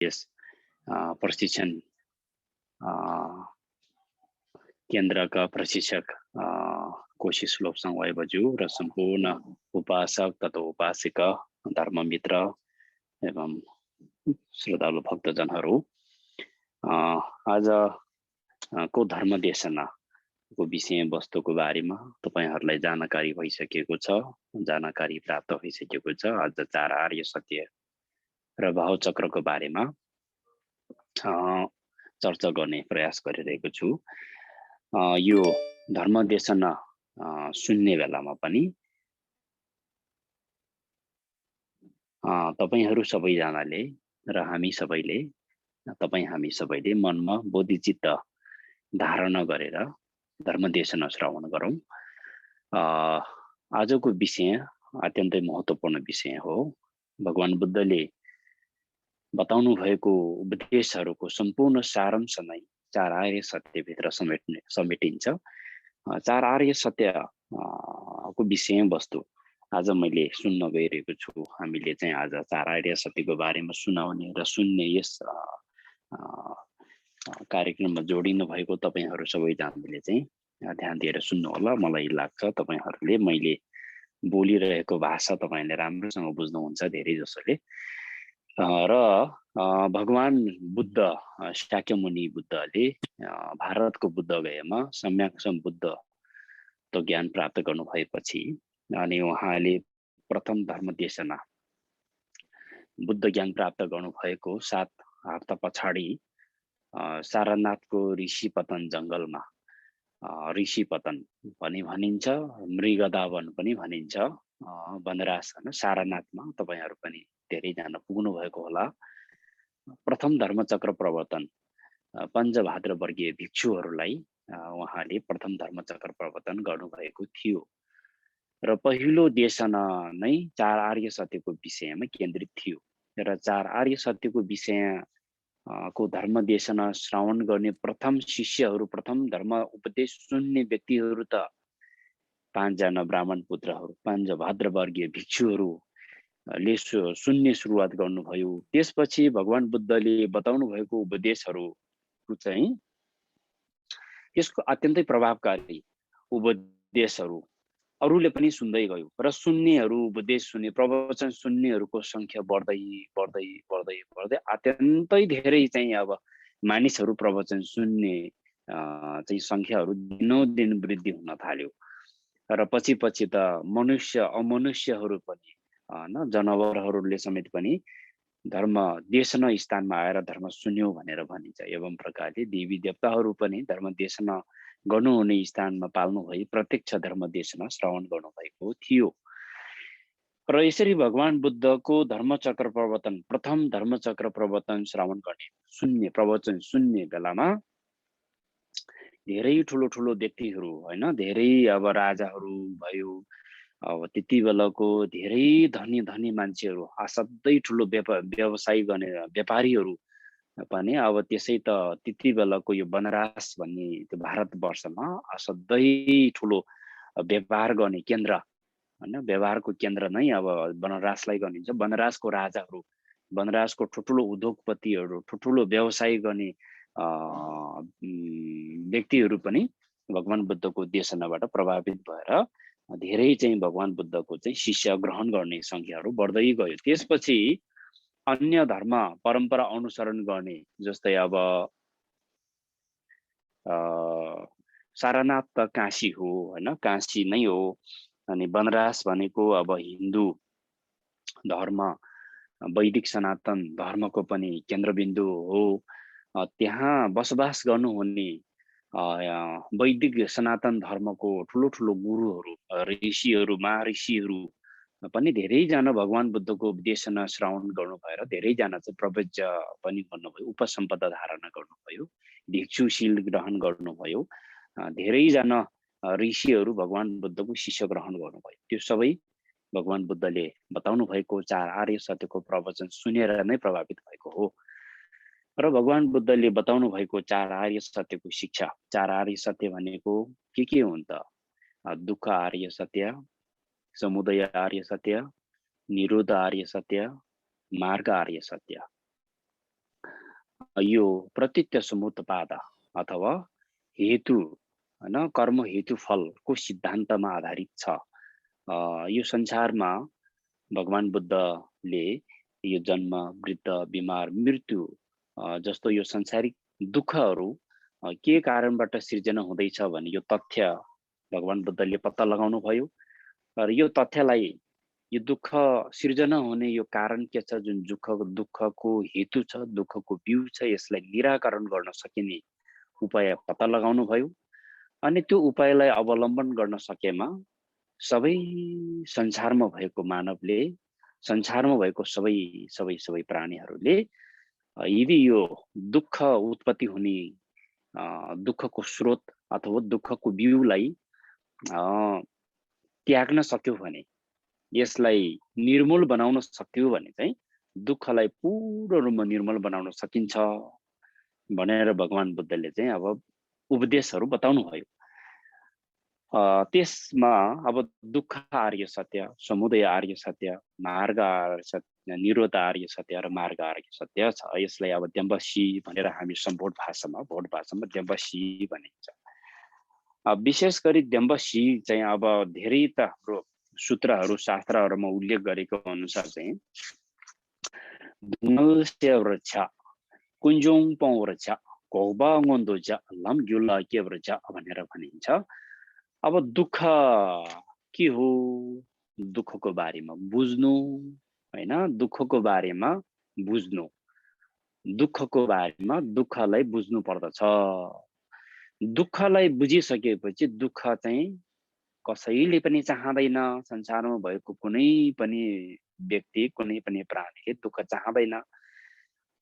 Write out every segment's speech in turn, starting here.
यस प्रशिक्षण केन्द्रका प्रशिक्षक कोशी श्लोपसँग भएबज्यू र सम्पूर्ण उपासक तथा उपासिका धर्ममित्र एवं श्रद्धालु भक्तजनहरू आज को धर्म देशना को विषय वस्तुको बारेमा तपाईहरुलाई जानकारी भइसकेको छ, जानकारी प्राप्त भइसकेको छ। आज 4 आर्य सत्य र भाव चक्रको बारेमा चर्चा गर्ने प्रयास गरिरहेको छु। यो धर्म देशना सुन्ने बेलामा पनि तपाईहरु सबैजनाले र हामी सबैले मनमा बोधिचित्त धारणा गरेर धर्म देशना श्रवण गरौं। आजको विषय अत्यन्तै महत्त्वपूर्ण विषय हो। भगवान बुद्धले बताउनु भएको उपदेशहरूको सम्पूर्ण सारांश नै 4 आर्य सत्य भित्र समेटिन्छ। 4 आर्य सत्य को विषय वस्तु आज मैले सुन्न गइरहेको छु। हामीले चाहिँ आज 4 आर्य सत्यको बारेमा सुनाउने र सुन्ने यस कार्यक्रममा जोडिनु भएको तपाईहरु सबैजनाले चाहिँ ध्यान दिएर सुन्नु होला। मलाई लाग्छ तपाईहरुले मैले बोलिरहेको भाषा तपाईले राम्रोसँग बुझ्नुहुन्छ धेरै जसोले। र भगवान बुद्ध शाक्यमुनि बुद्धले भारतको बुद्ध गयामा सम्यक सम्बुद्ध तो ज्ञान प्राप्त गर्नु भएपछि अनि उहाँले प्रथम धर्म देशना बुद्ध ज्ञान प्राप्त गर्नु भएको 7 हप्ता पछाडी सारनाथको ऋषिपतन जंगलमा ऋषिपतन पनि भनिन्छ, मृगदावन पनि भनिन्छ। वनराज हैन सारनाथमा तपाईहरु पनि धेरै जना पुग्नु भएको होला। प्रथम धर्मचक्र प्रवर्तन पञ्चभाद्र वर्गीय भिक्षुहरूलाई उहाँले प्रथम धर्मचक्र प्रवर्तन गर्नु भएको थियो र पहिलो देशना नै 4 आर्य सत्यको विषयमा केन्द्रित थियो र 4 आर्य सत्यको विषय को धर्म देशना श्रवण गर्ने प्रथम शिष्यहरू, प्रथम धर्म उपदेश सुन्ने व्यक्तिहरू त 5 जना ब्राह्मण पुत्रहरू, पञ्चभाद्र वर्गीय भिक्षुहरूले सुन्ने सुरुवात गर्नुभयो। त्यसपछि भगवान बुद्धले बताउनु भएको उपदेशहरू चाहिँ यसको अत्यन्तै प्रभावकारी उपदेशहरू अरूले पनि सुन्दै गयो र सुन्नेहरू, उपदेश सुन्ने, प्रवचन सुन्नेहरूको संख्या बढ्दै अत्यन्तै धेरै चाहिँ अब मानिसहरू प्रवचन सुन्ने चाहिँ संख्याहरू दिनोदिन वृद्धि हुन थाल्यो र पछि त मनुष्य अमनुष्यहरू पनि हैन जनावरहरूले समेत पनि धर्म देशना स्थानमा आएर धर्म सुन्यो भनेर भनिन्छ। एवं प्रकारले देवी देवताहरू पनि धर्म देशना गर्नुहुने स्थानमा पाल्नु भई प्रत्यक्ष धर्म देशना श्रवण गर्नु भएको थियो र यसरी भगवान बुद्धको धर्मचक्र प्रवर्तन प्रथम धर्मचक्र प्रवर्तन श्रवण गर्ने सुन्ने प्रवचन सुन्ने बेलामा धेरै ठुलो व्यक्तिहरू हैन धेरै अब राजाहरू भयो, अब त्यति बेलाको धेरै धनी मान्छेहरू, असाध्यै ठुलो व्यवसाय गर्ने व्यापारीहरू पनि अब त्यसै त त्यति बेलाको यो वनराज भन्ने त्यो भारतवर्षमा असाध्यै ठुलो व्यापार गर्ने केन्द्र हैन व्यवहारको केन्द्र नै अब वनराजलाई गनिन्छ। वनराजको राजाहरू, वनराजको ठुलो उद्योगपतिहरू, ठुलो व्यवसाय गर्ने व्यक्तिहरू पनि भगवान बुद्धको देशनाबाट प्रभावित भएर धेरै चाहिँ भगवान बुद्धको चाहिँ शिष्य ग्रहण गर्ने संख्याहरू बढ्दै गयो। त्यसपछि अन्य धर्म परम्परा अनुसरण गर्ने जस्तै अब सारनाथ त काशी हो हैन, काशी नै हो। अनि वनराज भनेको अब हिन्दू धर्म वैदिक सनातन धर्मको पनि केन्द्रबिन्दु हो। त्यहाँ बसोबास गर्नुहुने वैदिक सनातन धर्मको ठुलो गुरुहरू, ऋषिहरू, महर्षिहरू पनि धेरैजना भगवान बुद्धको उपदेशना श्रवण गर्नु भएर धेरैजना चाहिँ प्रवज्य पनि भन्नुभयो, उपसम्पदा धारणा गर्नुभयो, भिक्षुशील ग्रहण गर्नुभयो। धेरैजना ऋषिहरू भगवान बुद्धको शिष्य ग्रहण गर्नुभयो। त्यो सबै भगवान बुद्धले बताउनु भएको 4 आर्य सत्यको प्रवचन सुनेर नै प्रभावित भएको हो र भगवान बुद्धले बताउनु भएको 4 आर्य सत्यको शिक्षा 4 आर्य सत्य भनेको के हुन् त? दुःख आर्य सत्य, समुदय आर्य सत्य, निरोध आर्य सत्य, मार्ग आर्य सत्य। यो प्रत्यक्ष समुत्पाद अथवा हेतु हैन कर्म हेतु फलको सिद्धान्तमा आधारित छ। यो संसारमा भगवान बुद्धले यो जन्म वृद्ध बिमार मृत्यु जस्तो यो संसारिक दुःखहरू के कारणबाट सिर्जना हुँदैछ भन्ने यो तथ्य भगवान बुद्धले पत्ता लगाउनु भयो। र यो तथ्यलाई यो दुःख सिर्जना हुने यो कारण के छ, जुन दुःखको हेतु छ, दुःखको बिउ छ, यसलाई निराकरण गर्न सकिने उपाय पत्ता लगाउनु भयो। अनि त्यो उपायलाई अवलम्बन गर्न सकेमा सबै संसारमा भएको मानवले, संसारमा भएको सबै प्राणीहरूले यदि यो दुःख उत्पत्ति हुने दुःखको स्रोत अथवा दुःखको बिउलाई त्याग्न सक्यो भने, यसलाई निर्मूल बनाउन सक्यो भने चाहिँ दुःखलाई पूर्ण रूपमा निर्मूल बनाउन सकिन्छ भनेर भगवान बुद्धले चाहिँ अब उपदेशहरू बताउनु भयो। त्यसमा अब दुःख आर्य सत्य, समुदय आर्य सत्य, मार्ग आर्य सत्य, निरोध आर्य सत्य र मार्ग आर्य सत्य छ। यसलाई अब द्यम्बसी भनेर हामी भोट भाषामा द्यम्बसी भनिन्छ। विशेष गरी द्यम्बसी चाहिँ अब धेरै त हाम्रो सूत्रहरू शास्त्रहरूमा उल्लेख गरेको अनुसार चाहिँ वृक्ष कुञ्जोङ पौ वृक्ष कोबा गोन्दोज लम युला के वृक्ष भनेर भनिन्छ। अब दुःख के हो, दुःखको बारेमा बुझ्नु हैन, दुःखको बारेमा बुझ्नु, दुःखको बारेमा दुःखलाई बुझ्नु पर्दछ। दुःखलाई बुझिसकेपछि दुःख चाहिँ कसैले पनि चाहदैन। संसारमा भएको कुनै पनि व्यक्ति, कुनै पनि प्राणीले दुःख चाहदैन।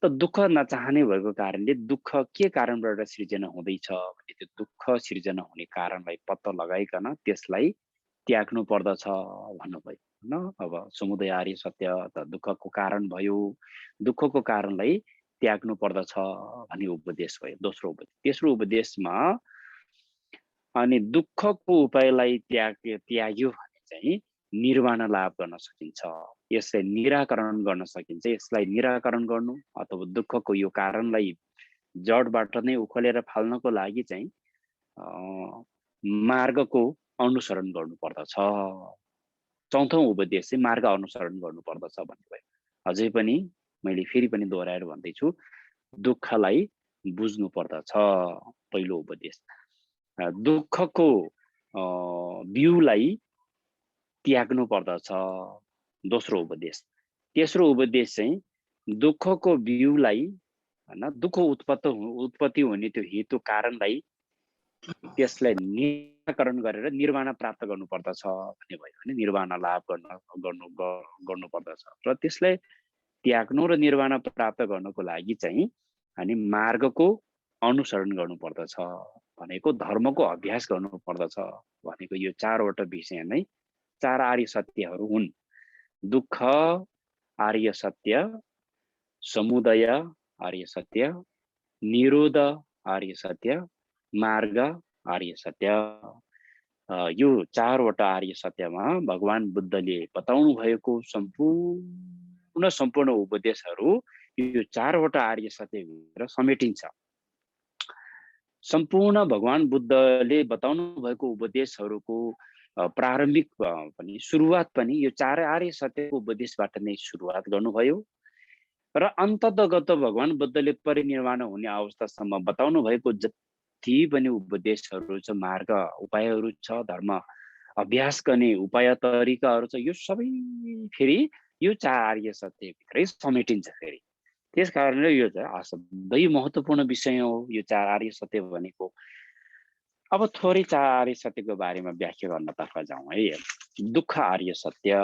त दुःख नचाहने भएको कारणले दुःख के कारणबाट सृजना हुँदैछ भने त्यो दुःख सृजना हुने कारणलाई पत्ता लगाइकन त्यसलाई त्याग्नु पर्दछ भन्नुभयो हैन। अब समुदय आर्य सत्य त दुःखको कारण भयो, दुःखको कारणलाई त्याग्नु पर्दछ भन्ने उपदेश भयो दोस्रो उपदेश। तेस्रो उपदेशमा अनि दुःखको उपायलाई त्याग्यो भने चाहिँ निर्वाण लाभ गर्न सकिन्छ, यसलाई निराकरण गर्न सकिन्छ। यसलाई निराकरण गर्नु अथवा दुःखको यो कारणलाई जडबाट नै उखेलेर फाल्नको लागि चाहिँ मार्गको अनुसरण गर्नु पर्दछ। चौथौं उपदेश चाहिँ मार्ग अनुसरण गर्नु पर्दछ भन्नुभयो। अझै पनि मैले फेरि पनि दोहोऱ्याएर भन्दैछु, दुःखलाई बुझ्नु पर्दछ पहिलो उपदेश। दुःखको बिउलाई त्याग्नु पर्दछ दोस्रो उपदेश। तेस्रो उपदेश चाहिँ दुःखको बिउलाई हैन, दुःख उत्पत्ति हुने त्यो हेतु कारणलाई त्यसलाई निराकरण गरेर निर्वाण प्राप्त गर्नु पर्दछ भन्ने भयो भने निर्वाण लाभ गर्नु पर्दछ। र त्यसलाई त्याग्नु र निर्वाण प्राप्त गर्नको लागि चाहिँ अनि मार्गको अनुसरण गर्नु पर्दछ भनेको धर्मको अभ्यास गर्नु पर्दछ भनेको यो चारवटा विषय नै चार आर्य सत्यहरू हुन्। दुःख आर्य सत्य, समुदय आर्य सत्य, निरोध आर्य सत्य, मार्ग आर्य सत्य। यो चारवटा आर्य सत्यमा भगवान बुद्धले बताउनु भएको सम्पूर्ण उपदेशहरू यो चारवटा आर्य सत्यभित्र समेटिन्छ। सम्पूर्ण भगवान बुद्धले बताउनु भएको उपदेशहरूको प्रारम्भिक पनि सुरुवात पनि यो चार आर्य सत्यको उपदेशबाट नै सुरुवात गर्नुभयो र अन्ततगत भगवान बुद्धले परिनिर्वाण हुने अवस्थासम्म बताउनु भएको जति पनि उपदेशहरू छ, मार्ग उपायहरू छ, धर्म अभ्यास गर्ने उपाय तरिकाहरू छ, यो सबै फेरि यो चार आर्य सत्यभित्रै समेटिन्छ फेरि। त्यस कारणले यो चाहिँ असाध्यै महत्त्वपूर्ण विषय हो यो चार आर्य सत्य भनेको। अब थोरै चार आर्य सत्यको बारेमा व्याख्या गर्नतर्फ जाउँ है। दुःख आर्य सत्य।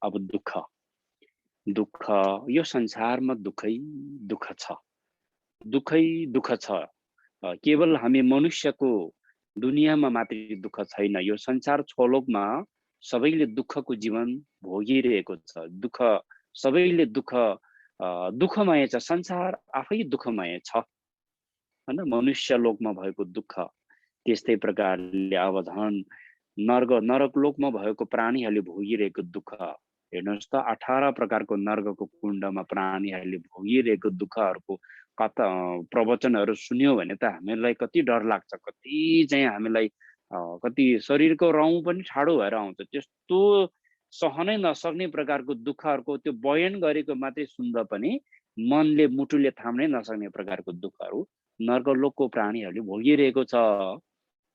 अब दुःख यो संसारमा दुःखै दुःख छ, दुःखै दुःख छ। केवल हामी मनुष्यको दुनियाँमा मात्रै दुःख छैन, यो संसार छोलोकमा सबैले दुःखको जीवन भोगिरहेको छ। दुःख सबैले दुःखमय छ, संसार आफै दुःखमय छ हैन। मनुष्य लोकमा भएको दुःख त्यस्तै प्रकारले अब झन् नरक लोकमा भएको प्राणीहरूले भोगिरहेको दुःख हेर्नुहोस् त, 18 प्रकारको नर्कको कुण्डमा प्राणीहरूले भोगिरहेको दुःखहरूको कथा प्रवचनहरू सुन्यो भने त हामीलाई कति डर लाग्छ, कति चाहिँ हामीलाई कति शरीरको रौँ पनि ठाडो भएर आउँछ। त्यस्तो सहनै नसक्ने प्रकारको दुःखहरूको त्यो बयान गरेको मात्रै सुन्दा पनि मनले मुटुले थाम्नै नसक्ने प्रकारको दुःखहरू नर्कलोकको प्राणीहरूले भोगिरहेको छ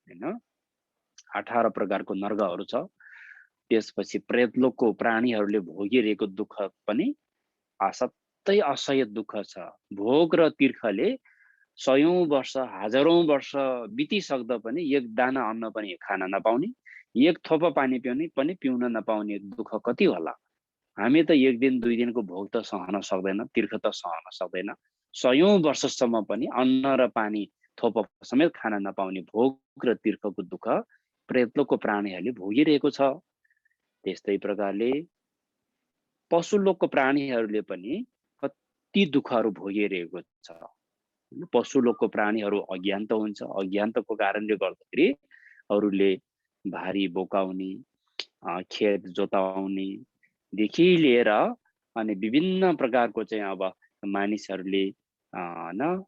हैन। 18 प्रकारको नर्कहरू छ। त्यसपछि प्रेतलोकको प्राणीहरूले भोगिरहेको दुःख पनि असाध्यै असह्य दुःख छ। भोग र तीर्खले 100औं वर्ष, हजारौं वर्ष बितिसक्दा पनि एक दाना अन्न पनि खान नपाउने, एक थोपा पानी पनि पिउन नपाउने दुःख कति होला। हामी त एक दिन दुई दिनको भोग त सहन सक्दैन, तीर्ख त सहन सक्दैन। 100औं वर्षसम्म पनि अन्न र पानी थोपा समेत खान नपाउने भोग र तीर्खको दुःख प्रेतलोकको प्राणीहरूले भोगिरहेको छ। त्यस्तै प्रकारले पशुलोकको प्राणीहरूले पनि कति दुःखहरू भोगिरहेको छ। पशुलोकको प्राणीहरू अज्ञानता हुन्छ। अज्ञानताको कारणले गर्दाखेरि अरूले भारी बोकाउने, खेत जोताउने देखि लिएर अनि विभिन्न प्रकारको चाहिँ अब मानिसहरूले न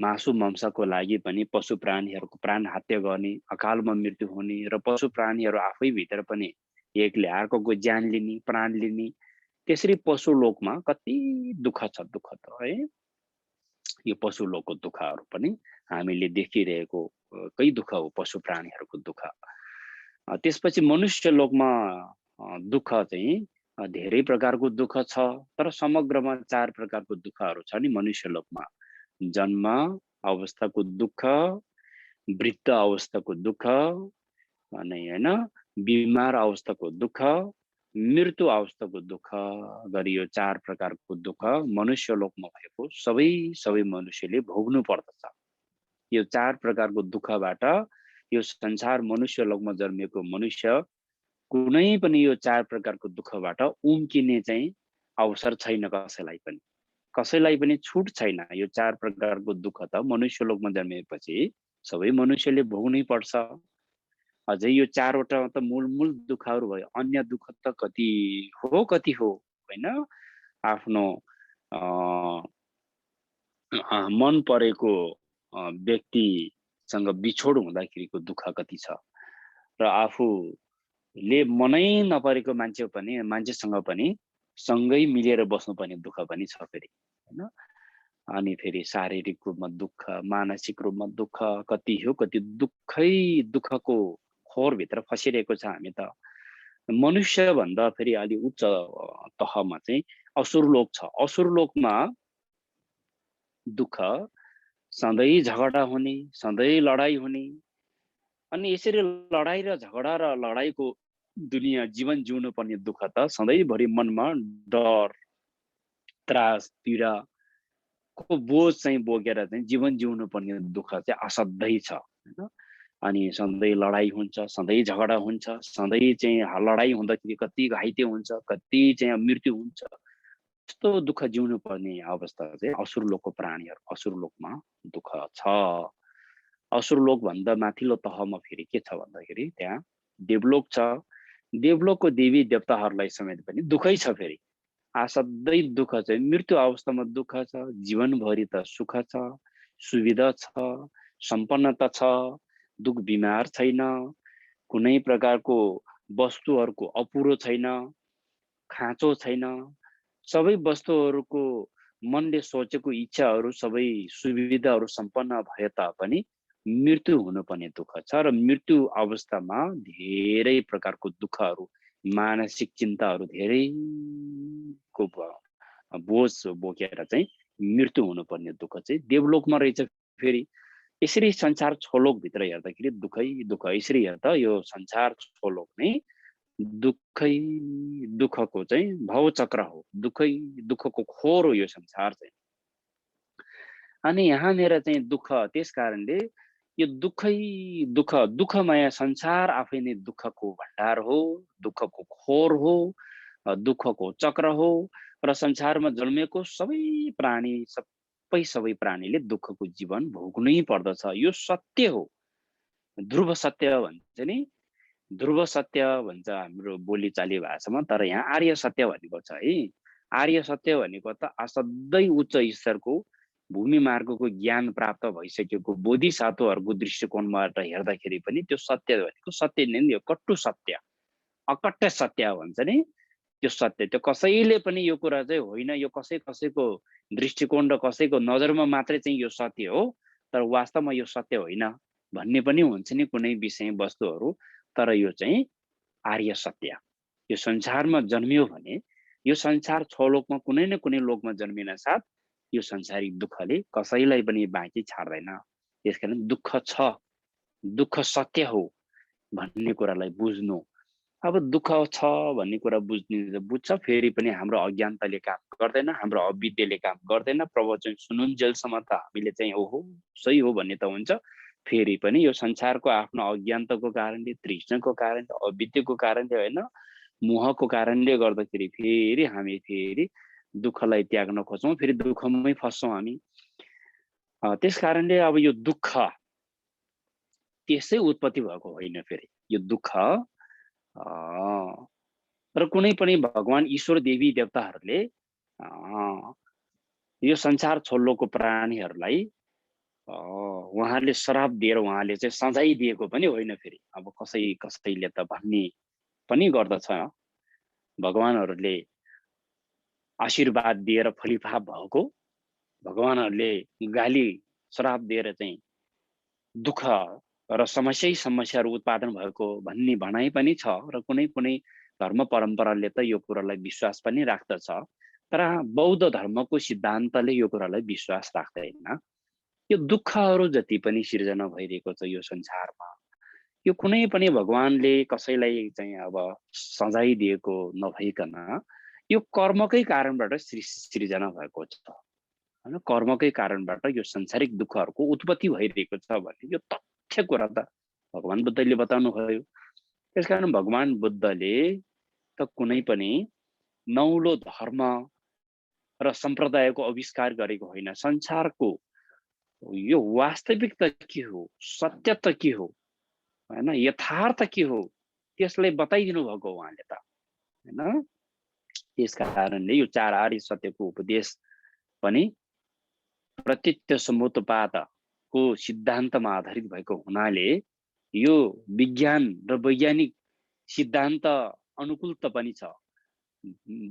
मासु मांसको लागि पनि पशु प्राणीहरूको प्राण हत्या गर्ने, अकालमा मृत्यु हुने र पशु प्राणीहरू आफै भित्र पनि एकले अर्कोको ज्यान लिने, प्राण लिने, त्यसरी पशुलोकमा कति दुःख छ। दुःख त है यो पशुलोकको दुःखहरू पनि हामीले देखिरहेको कै दुःख हो, पशु प्राणीहरूको दुःख। त्यसपछि मनुष्य लोकमा दुःख चाहिँ धेरै प्रकारको दुःख छ, तर समग्रमा 4 प्रकारको दुःखहरू छ नि मनुष्य लोकमा। जन्म अवस्थाको दुःख, वृद्ध अवस्थाको दुःख, अनि हैन बिमार अवस्थाको दुःख, मृत्यु अवस्थाको दुःख गरी यो 4 प्रकारको दुःख मनुष्य लोकमा भएको सबै मनुष्यले भोग्नु पर्दछ। यो 4 प्रकारको दुःखबाट यो संसार मनुष्य लोकमा जन्मेको मनुष्य कुनै पनि यो 4 प्रकारको दुःखबाट उम्किने चाहिँ अवसर छैन कसैलाई पनि छुट छैन। यो 4 प्रकारको दुःख त मनुष्य लोकमा जन्मेपछि सबै मनुष्यले भोग्नै पर्छ। अझै यो 4 वटा त मूल दुःखहरू भयो। अन्य दुःख त कति हो हैन। आफ्नो मन परेको व्यक्तिसँग बिछोड हुँदाखेरिको दुःख कति छ, र आफूले मनै नपरेको मान्छेसँग पनि सँगै मिलेर बस्नुपर्ने दुःख पनि छ फेरि हैन। अनि फेरि शारीरिक रूपमा दुःख, मानसिक रूपमा दुःख कति हो, कति दुःखको खोरभित्र फसिरहेको छ हामी त। मनुष्य भन्दा फेरि अलि उच्च तहमा चाहिँ असुर लोक छ। असुर लोकमा दुःख सधैँ झगडा हुने, सधैँ लडाई हुने, अनि यसरी लडाई र झगडा र लडाईको दुनियाँ जीवन जिउनु पर्ने दुःख त सधैँभरि मनमा डर, त्रास, पीडा को बोझ चाहिँ बोकेर चाहिँ जीवन जिउनु पर्ने दुःख चाहिँ असाध्यै छ हैन। अनि सधैँ लडाई हुन्छ, सधैँ झगडा हुन्छ, सधैँ चाहिँ लडाई हुँदाखेरि कति घाइते हुन्छ, कति चाहिँ मृत्यु हुन्छ। यस्तो दुःख जिउनु पर्ने अवस्था चाहिँ असुर लोकको प्राणीहरू असुर लोकमा दुःख छ। असुर लोक भन्दा माथिल्लो तहमा फेरि के छ भन्दाखेरि त्यहाँ देवलोक छ। देवलोकको देवी देवताहरूलाई समेत पनि दुःखै छ फेरि। असाध्यै दुःख चाहिँ मृत्यु अवस्थामा दुःख छ, जीवनभरि त सुख छ, सुविधा छ, सम्पन्नता छ, दुःख बिमार छैन, कुनै प्रकारको वस्तुहरूको अपुरो छैन, खाँचो छैन, सबै वस्तुहरूको मनले सोचेको इच्छाहरू सबै सुविधाहरू सम्पन्न भए तापनि मृत्यु हुनुपर्ने दुःख छ। र मृत्यु अवस्थामा धेरै प्रकारको दुःखहरू, मानसिक चिन्ताहरू धेरैको बोझ बोकेर चाहिँ मृत्यु हुनुपर्ने दुःख चाहिँ देवलोकमा रहेछ फेरि। यसरी संसार छोलोकभित्र हेर्दाखेरि दुःखै दुःख। यसरी हेर्दा यो संसार छोलोक नै दुःखको चाहिँ भवचक्र हो, दुःखको खोर हो यो संसार चाहिँ। अनि यहाँनिर चाहिँ दुःख त्यस कारणले यो दुःखमय संसार आफै नै दुःखको भण्डार हो, दुःखको खोर हो, दुःखको चक्र हो। र संसारमा जन्मेको सबै प्राणीले दुःखको जीवन भोग्नै पर्दछ। यो सत्य हो, ध्रुव सत्य भन्छ नि, ध्रुव सत्य भन्छ हाम्रो बोलीचाली भाषामा। तर यहाँ आर्य सत्य भनेको छ है। आर्य सत्य भनेको त असाध्यै उच्च स्तरको भूमि मार्गको ज्ञान प्राप्त भइसकेको बोधिसत्वहरूको दृष्टिकोणबाट हेर्दाखेरि पनि त्यो सत्य भनेको सत्य नै यो कट्टु सत्य, अकट्ट सत्य भन्छ नि, त्यो सत्य। त्यो कसैले पनि यो कुरा चाहिँ होइन, यो कसैको दृष्टिकोण र कसैको नजरमा मात्रै चाहिँ यो सत्य हो, तर वास्तवमा यो सत्य होइन भन्ने पनि हुन्छ नि कुनै विषय वस्तुहरू। तर यो चाहिँ आर्य सत्य। यो संसारमा जन्मियो भने यो संसार छ लोकमा कुनै न कुनै लोकमा जन्मिन साथ यो संसारिक दुःखले कसैलाई पनि बाँकी छाड्दैन। त्यसकारण दुःख छ, दुःख सत्य हो भन्ने कुरालाई बुझ्नु। अब दुःख छ भन्ने कुरा बुझ्छ, फेरि पनि हाम्रो अज्ञानताले काम गर्दैन, हाम्रो अविद्याले काम गर्दैन। प्रवचन सुनुन्जेलसम्म त हामीले चाहिँ ओहो सही हो भन्ने त हुन्छ, फेरि पनि यो संसारको आफ्नो अज्ञानताको कारणले, तृष्णाको कारणले, अविद्याको कारणले होइन, मोहको कारणले गर्दाखेरि फेरि हामी फेरि दुःखलाई त्याग्न खोज्छौँ, फेरि दुःखमै फस्छौँ हामी। त्यस कारणले अब यो दुःख त्यसै उत्पत्ति भएको होइन। फेरि यो दुःख र कुनै पनि भगवान ईश्वर देवी देवताहरूले यो संसार छोड्लोको प्राणीहरूलाई उहाँहरूले श्राप दिएर उहाँले चाहिँ सजाय दिएको पनि होइन। फेरि अब कसैले त भन्ने पनि गर्दछ, भगवानहरूले आशीर्वाद दिएर फलिफाप भएको, भगवानहरूले गाली श्राप दिएर चाहिँ दुःख र समस्याहरू उत्पादन भएको भन्ने भनाइ पनि छ। र कुनै कुनै धर्म परम्पराले त यो कुरालाई विश्वास पनि राख्दछ, तर बौद्ध धर्मको सिद्धान्तले यो कुरालाई विश्वास राख्दैन। यो दुःखहरू जति पनि सिर्जना भइरहेको छ यो संसारमा, यो कुनै पनि भगवानले कसैलाई चाहिँ अब सजाय दिएको नभइकन यो कर्मकै कारणबाट सृजना भएको छ हैन। कर्मकै कारणबाट यो संसारिक दुःखहरूको उत्पत्ति भइरहेको छ भन्ने यो तथ्य कुरा त भगवान बुद्धले बताउनु भयो। त्यसकारण भगवान बुद्धले त कुनै पनि नौलो धर्म र सम्प्रदायको आविष्कार गरेको होइन। संसारको यो वास्तविकता के हो, सत्य त के हो हैन, यथार्थ के हो त्यसलाई बताइदिनु भएको उहाँले त हैन। त्यसका कारणले यो चार आर्य सत्यको उपदेश पनि प्रत्यक्ष समुत्पादको सिद्धान्तमा आधारित भएको हुनाले यो विज्ञान र वैज्ञानिक सिद्धान्त अनुकूल त पनि छ।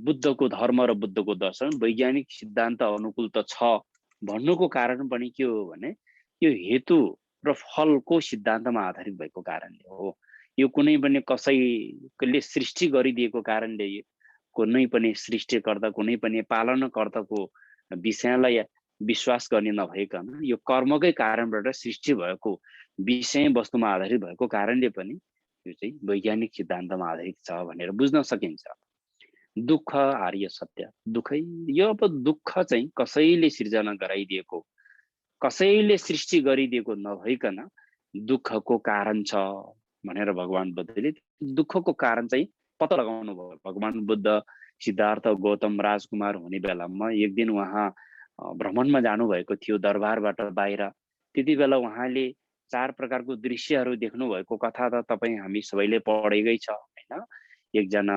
बुद्धको धर्म र बुद्धको दर्शन वैज्ञानिक सिद्धान्त अनुकूल त छ भन्नुको कारण पनि के हो भने यो हेतु र फलको सिद्धान्तमा आधारित भएको कारणले हो। यो कुनै पनि कसैले सृष्टि गरिदिएको कारणले, कुनै पनि सृष्टिकर्ता, कुनै पनि पालनकर्ताको विषयलाई विश्वास गर्ने नभइकन यो कर्मकै कारणबाट सृष्टि भएको विषय वस्तुमा आधारित भएको कारणले पनि यो चाहिँ वैज्ञानिक सिद्धान्तमा आधारित छ भनेर बुझ्न सकिन्छ। दुःख आर्य सत्य, दुःखै यो अब दुःख चाहिँ कसैले सिर्जना गराइदिएको, कसैले सृष्टि गरिदिएको नभइकन दुःखको कारण छ भनेर भगवान बुद्धले दुःखको कारण चाहिँ पत्ता लगाउनु भयो। भगवान बुद्ध सिद्धार्थ गौतम राजकुमार हुने बेलामा एक दिन उहाँ भ्रमणमा जानुभएको थियो दरबारबाट बाहिर। त्यति बेला उहाँले चार प्रकारको दृश्यहरू देख्नु भएको कथा त तपाईँ हामी सबैले पढेकै छ हैन। एकजना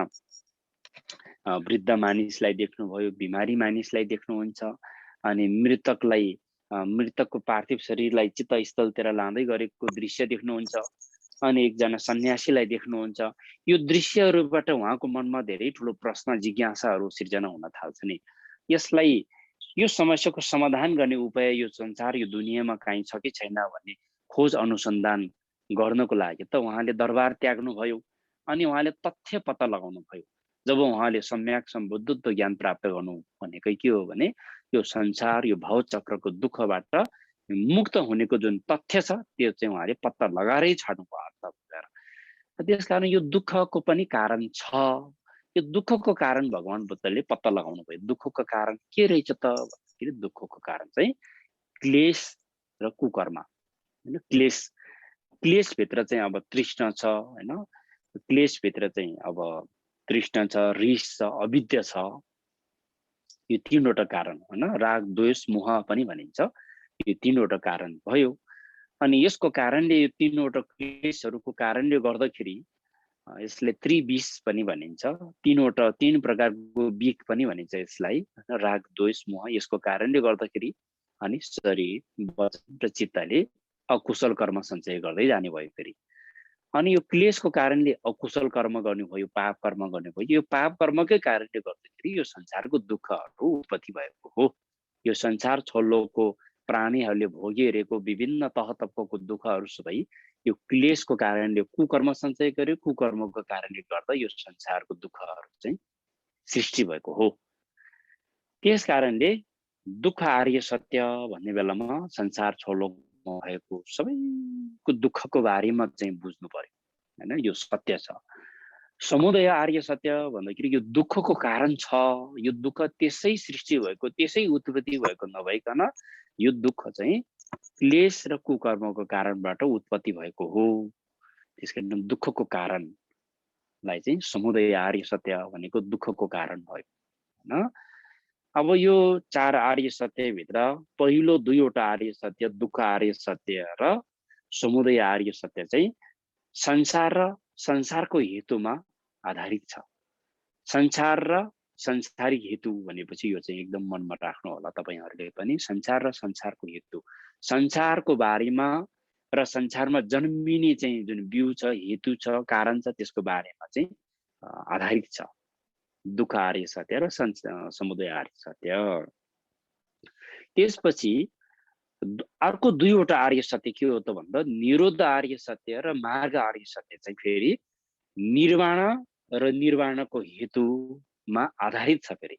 वृद्ध मानिसलाई देख्नुभयो, बिमारी मानिसलाई देख्नुहुन्छ, अनि मृतकको पार्थिव शरीरलाई चित्तस्थलतिर लाँदै गरेको दृश्य देख्नुहुन्छ, अनि एकजना सन्यासीलाई देख्नुहुन्छ। यो दृश्यहरूबाट उहाँको मनमा धेरै ठुलो प्रश्न जिज्ञासाहरू सिर्जना हुन थाल्छ नि। यसलाई यो समस्याको समाधान गर्ने उपाय यो संसार यो दुनियाँमा काहीँ छ कि छैन भन्ने खोज अनुसन्धान गर्नको लागि त उहाँले दरबार त्याग्नुभयो अनि उहाँले तथ्य पत्ता लगाउनु भयो। जब उहाँले सम्यक सम्बुद्धत्व ज्ञान प्राप्त गर्नु भनेकै के हो भने यो संसार यो भव चक्रको दुःखबाट मुक्त हुनेको जुन तथ्य छ त्यो चाहिँ उहाँले पत्ता लगाएरै छाड्नुभयो अर्थ बुझेर। त्यसकारण यो दुःखको पनि कारण छ। यो दुःखको कारण भगवान बुद्धले पत्ता लगाउनु भयो। दुःखको कारण के रहेछ त भन्दाखेरि दुःखको कारण चाहिँ क्लेश र कुकर्म हैन। क्लेशभित्र चाहिँ अब तृष्णा छ हैन, क्लेशभित्र चाहिँ अब तृष्णा छ, रिस छ, अविद्या छ। यो तीनवटा कारण हैन, राग द्वेष मोह पनि भनिन्छ। यो तीनवटा कारण भयो। अनि यसको कारणले यो तीनवटा क्लेशहरूको कारणले गर्दाखेरि यसले त्रिविष पनि भनिन्छ। तीन प्रकारको विख पनि भनिन्छ यसलाई, राग द्वेष मोह। यसको कारणले गर्दाखेरि अनि शरीर वचन र चित्तले अकुशल कर्म सञ्चय गर्दै जाने भयो फेरि। अनि यो क्लेशको कारणले अकुशल कर्म गर्नुभयो, पाप कर्म गर्नुभयो। यो पाप कर्मकै कारणले गर्दाखेरि यो संसारको दुःखहरू उत्पत्ति भएको हो। यो संसार छोड्लोको प्राणीहरूले भोगिरहेको विभिन्न तह तब्काको दुःखहरू सबै यो क्लेशको कारणले, कुकर्म सञ्चय गर्यो, कुकर्मको कारणले गर्दा यो संसारको दुःखहरू चाहिँ सृष्टि भएको हो। त्यस कारणले दुःख आर्य सत्य भन्ने बेलामा संसार छोड्लोकमा भएको सबैको दुःखको बारेमा चाहिँ बुझ्नु पर्यो हैन। यो सत्य छ। समुदय आर्य सत्य भन्दाखेरि यो दुःखको कारण छ। यो दुःख त्यसै सृष्टि भएको, त्यसै उत्पत्ति भएको नभइकन यो दुःख चाहिँ क्लेश र कुकर्मको कारणबाट उत्पत्ति भएको हो। त्यसकारण दुःखको कारणलाई चाहिँ समुदय आर्य सत्य भनेको दुःखको कारण भयो हैन। अब यो 4 आर्य सत्यभित्र पहिलो 2वटा आर्य सत्य, दुःख आर्य सत्य र समुदय आर्य सत्य चाहिँ संसार र संसारको हेतुमा आधारित छ। संसार र संसारिक हेतु भनेपछि यो चाहिँ एकदम मनमा राख्नु होला तपाईहरुले पनि। संसार र संसारको हेतु, संसारको बारेमा र संसारमा जन्मिने चाहिँ जुन बिउ छ, हेतु छ, कारण छ, त्यसको बारेमा चाहिँ आधारित छ दुःख आर्य सत्य र समुदय आर्य सत्य। त्यसपछि अर्को 2वटा आर्य सत्य के हो त भन्दा निरोध आर्य सत्य र मार्ग आर्य सत्य चाहिँ फेरि निर्वाण र निर्वाणको हेतुमा आधारित छ। फेरि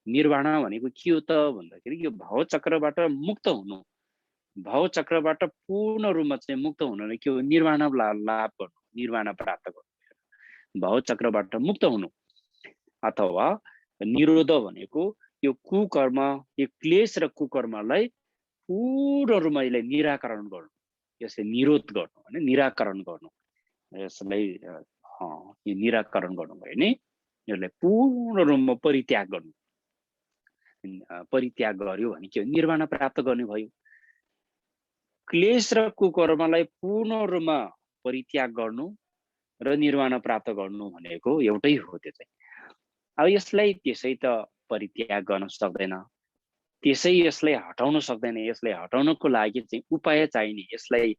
निर्वाण भनेको के हो त भन्दाखेरि यो भव चक्रबाट मुक्त हुनु, भव चक्रबाट पूर्ण रूपमा चाहिँ मुक्त हुनले के हो, निर्वाण लाभ गर्नु, निर्वाण प्राप्त गर्नु, भव चक्रबाट मुक्त हुनु। अथवा निरोध भनेको यो कुकर्म, यो क्लेश र कुकर्मलाई पूर्ण रूपमा यसलाई निराकरण गर्नु, यसले निरोध गर्नु हैन, निराकरण गर्नु, यसलाई यो निराकरण गर्नु भयो नि, यसलाई पूर्ण रूपमा परित्याग गर्नु। परित्याग गर्यो भने के हो, निर्वाण प्राप्त गर्ने भयो। क्लेश र कुकर्मलाई पूर्ण रूपमा परित्याग गर्नु र निर्वाण प्राप्त गर्नु भनेको एउटै हो। त्यो चाहिँ अब यसलाई त्यसै त परित्याग गर्न सक्दैन, त्यसै यसलाई हटाउन सक्दैन। यसलाई हटाउनको लागि चाहिँ उपाय चाहिने। यसलाई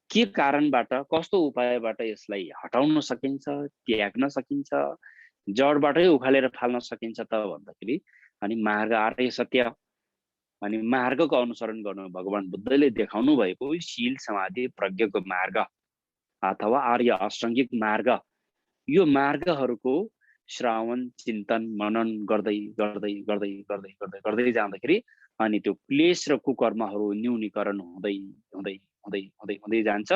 के कारणबाट, कस्तो उपायबाट यसलाई हटाउन सकिन्छ, त्याग्न सकिन्छ, जडबाटै उखालेर फाल्न सकिन्छ त भन्दाखेरि अनि मार्ग आर्य सत्य, अनि मार्गको अनुसरण गर्नु भगवान बुद्धले देखाउनु भएको शील समाधि प्रज्ञाको मार्ग अथवा आर्य अष्टाङ्गिक मार्ग। यो मार्गहरूको श्रवण चिन्तन मनन गर्दै गर्दै गर्दै गर्दै गर्दै गर्दै जाँदाखेरि अनि त्यो क्लेश र कुकर्महरू न्यूनीकरण हुँदै हुँदै हुँदै हुँदै हुँदै जान्छ,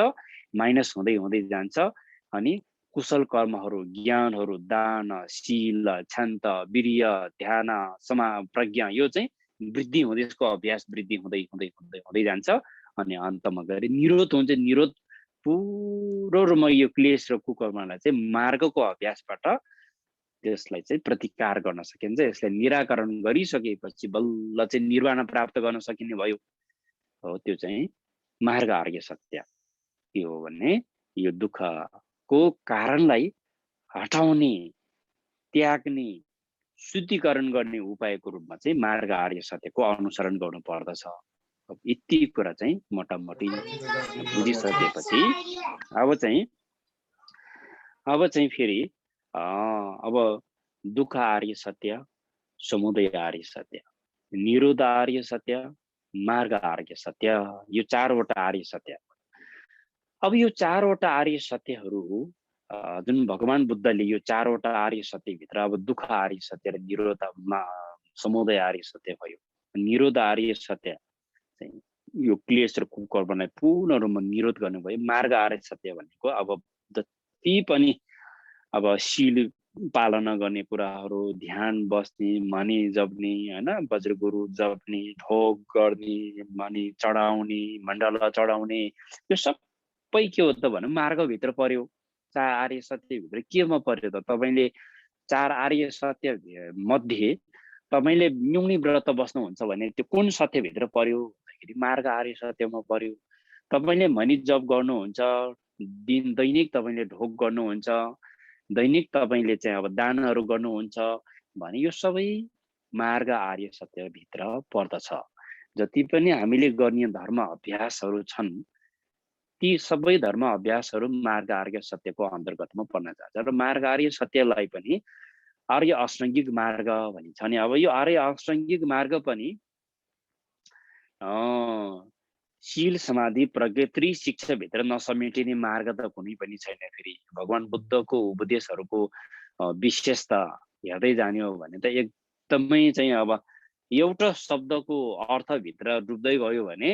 माइनस हुँदै हुँदै जान्छ। अनि कुशल कर्महरू, ज्ञानहरू, दान, शील, क्षन्त, वीर्य, ध्यान, समा प्रज्ञा यो चाहिँ वृद्धि हुँदै, यसको अभ्यास वृद्धि हुँदै हुँदै हुँदै हुँदै जान्छ। अनि अन्तमा गएर निरोध हुन्छ। निरोध पुरो रूपमा यो क्लेश र कुकर्मलाई चाहिँ मार्गको अभ्यासबाट त्यसलाई चाहिँ प्रतिकार गर्न सकिन्छ। यसलाई निराकरण गरिसकेपछि बल्ल चाहिँ निर्वाण प्राप्त गर्न सकिने भयो। हो त्यो चाहिँ मार्ग आर्य सत्य के हो भने यो दुःखको कारणलाई हटाउने, त्याग्ने, शुद्धिकरण गर्ने उपायको रूपमा चाहिँ मार्ग आर्य सत्यको अनुसरण गर्नु पर्दछ। यति कुरा चाहिँ मोटामोटी बुझिसकेपछि अब चाहिँ फेरि अब दुःख आर्य सत्य, समुदय आर्य सत्य, निरोध आर्य सत्य, मार्ग आर्य सत्य, यो 4वटा आर्य सत्य। अब यो 4वटा आर्य सत्यहरू जुन भगवान बुद्धले यो 4वटा आर्य सत्यभित्र अब दुःख आर्य सत्य र निरोध समुदय आर्य सत्य भयो। निरोध आर्य सत्य चाहिँ यो क्लेश र कुकर्मलाई पूर्ण रूपमा निरोध गर्नुभयो। मार्ग आर्य सत्य भनेको अब जति पनि अब शील पालना गर्ने कुराहरू, ध्यान बस्ने, मनी जप्ने हैन, वज्रगुरु जप्ने, ढोग गर्ने, मनी चढाउने, मण्डल चढाउने, यो सबै के हो त भने मार्गभित्र पर्यो। 4 आर्य सत्यभित्र केमा पर्यो त? तपाईले 4 आर्य सत्य मध्ये तपाईले न्यूनी व्रत बस्नुहुन्छ भने त्यो कुन सत्यभित्र पर्यो भन्दाखेरि मार्ग आर्य सत्यमा पर्यो। तपाईले मनी जप गर्नुहुन्छ, दिन दैनिक तपाईले ढोग गर्नुहुन्छ, दैनिक तपाईले चाहिँ अब दानहरू गर्नुहुन्छ भने यो सबै मार्ग आर्य सत्यभित्र पर्दछ। जति पनि हामीले गर्ने धर्म अभ्यासहरू छन् ती सबै धर्म अभ्यासहरू मार्ग आर्य सत्यको अन्तर्गतमा पर्न जान्छ र मार्ग आर्य सत्यलाई पनि आर्य अष्टाङ्गिक मार्ग भनिन्छ। अनि अब यो आर्य अष्टाङ्गिक मार्ग पनि शील समाधि प्रज्ञा त्रिशिक्षाभित्र नसमेटिने मार्ग त कुनै पनि छैन। फेरि भगवान बुद्धको उपदेशहरूको विशेषता हेर्दै जाने हो भने त एकदमै चाहिँ अब एउटा शब्दको अर्थभित्र डुब्दै गयो भने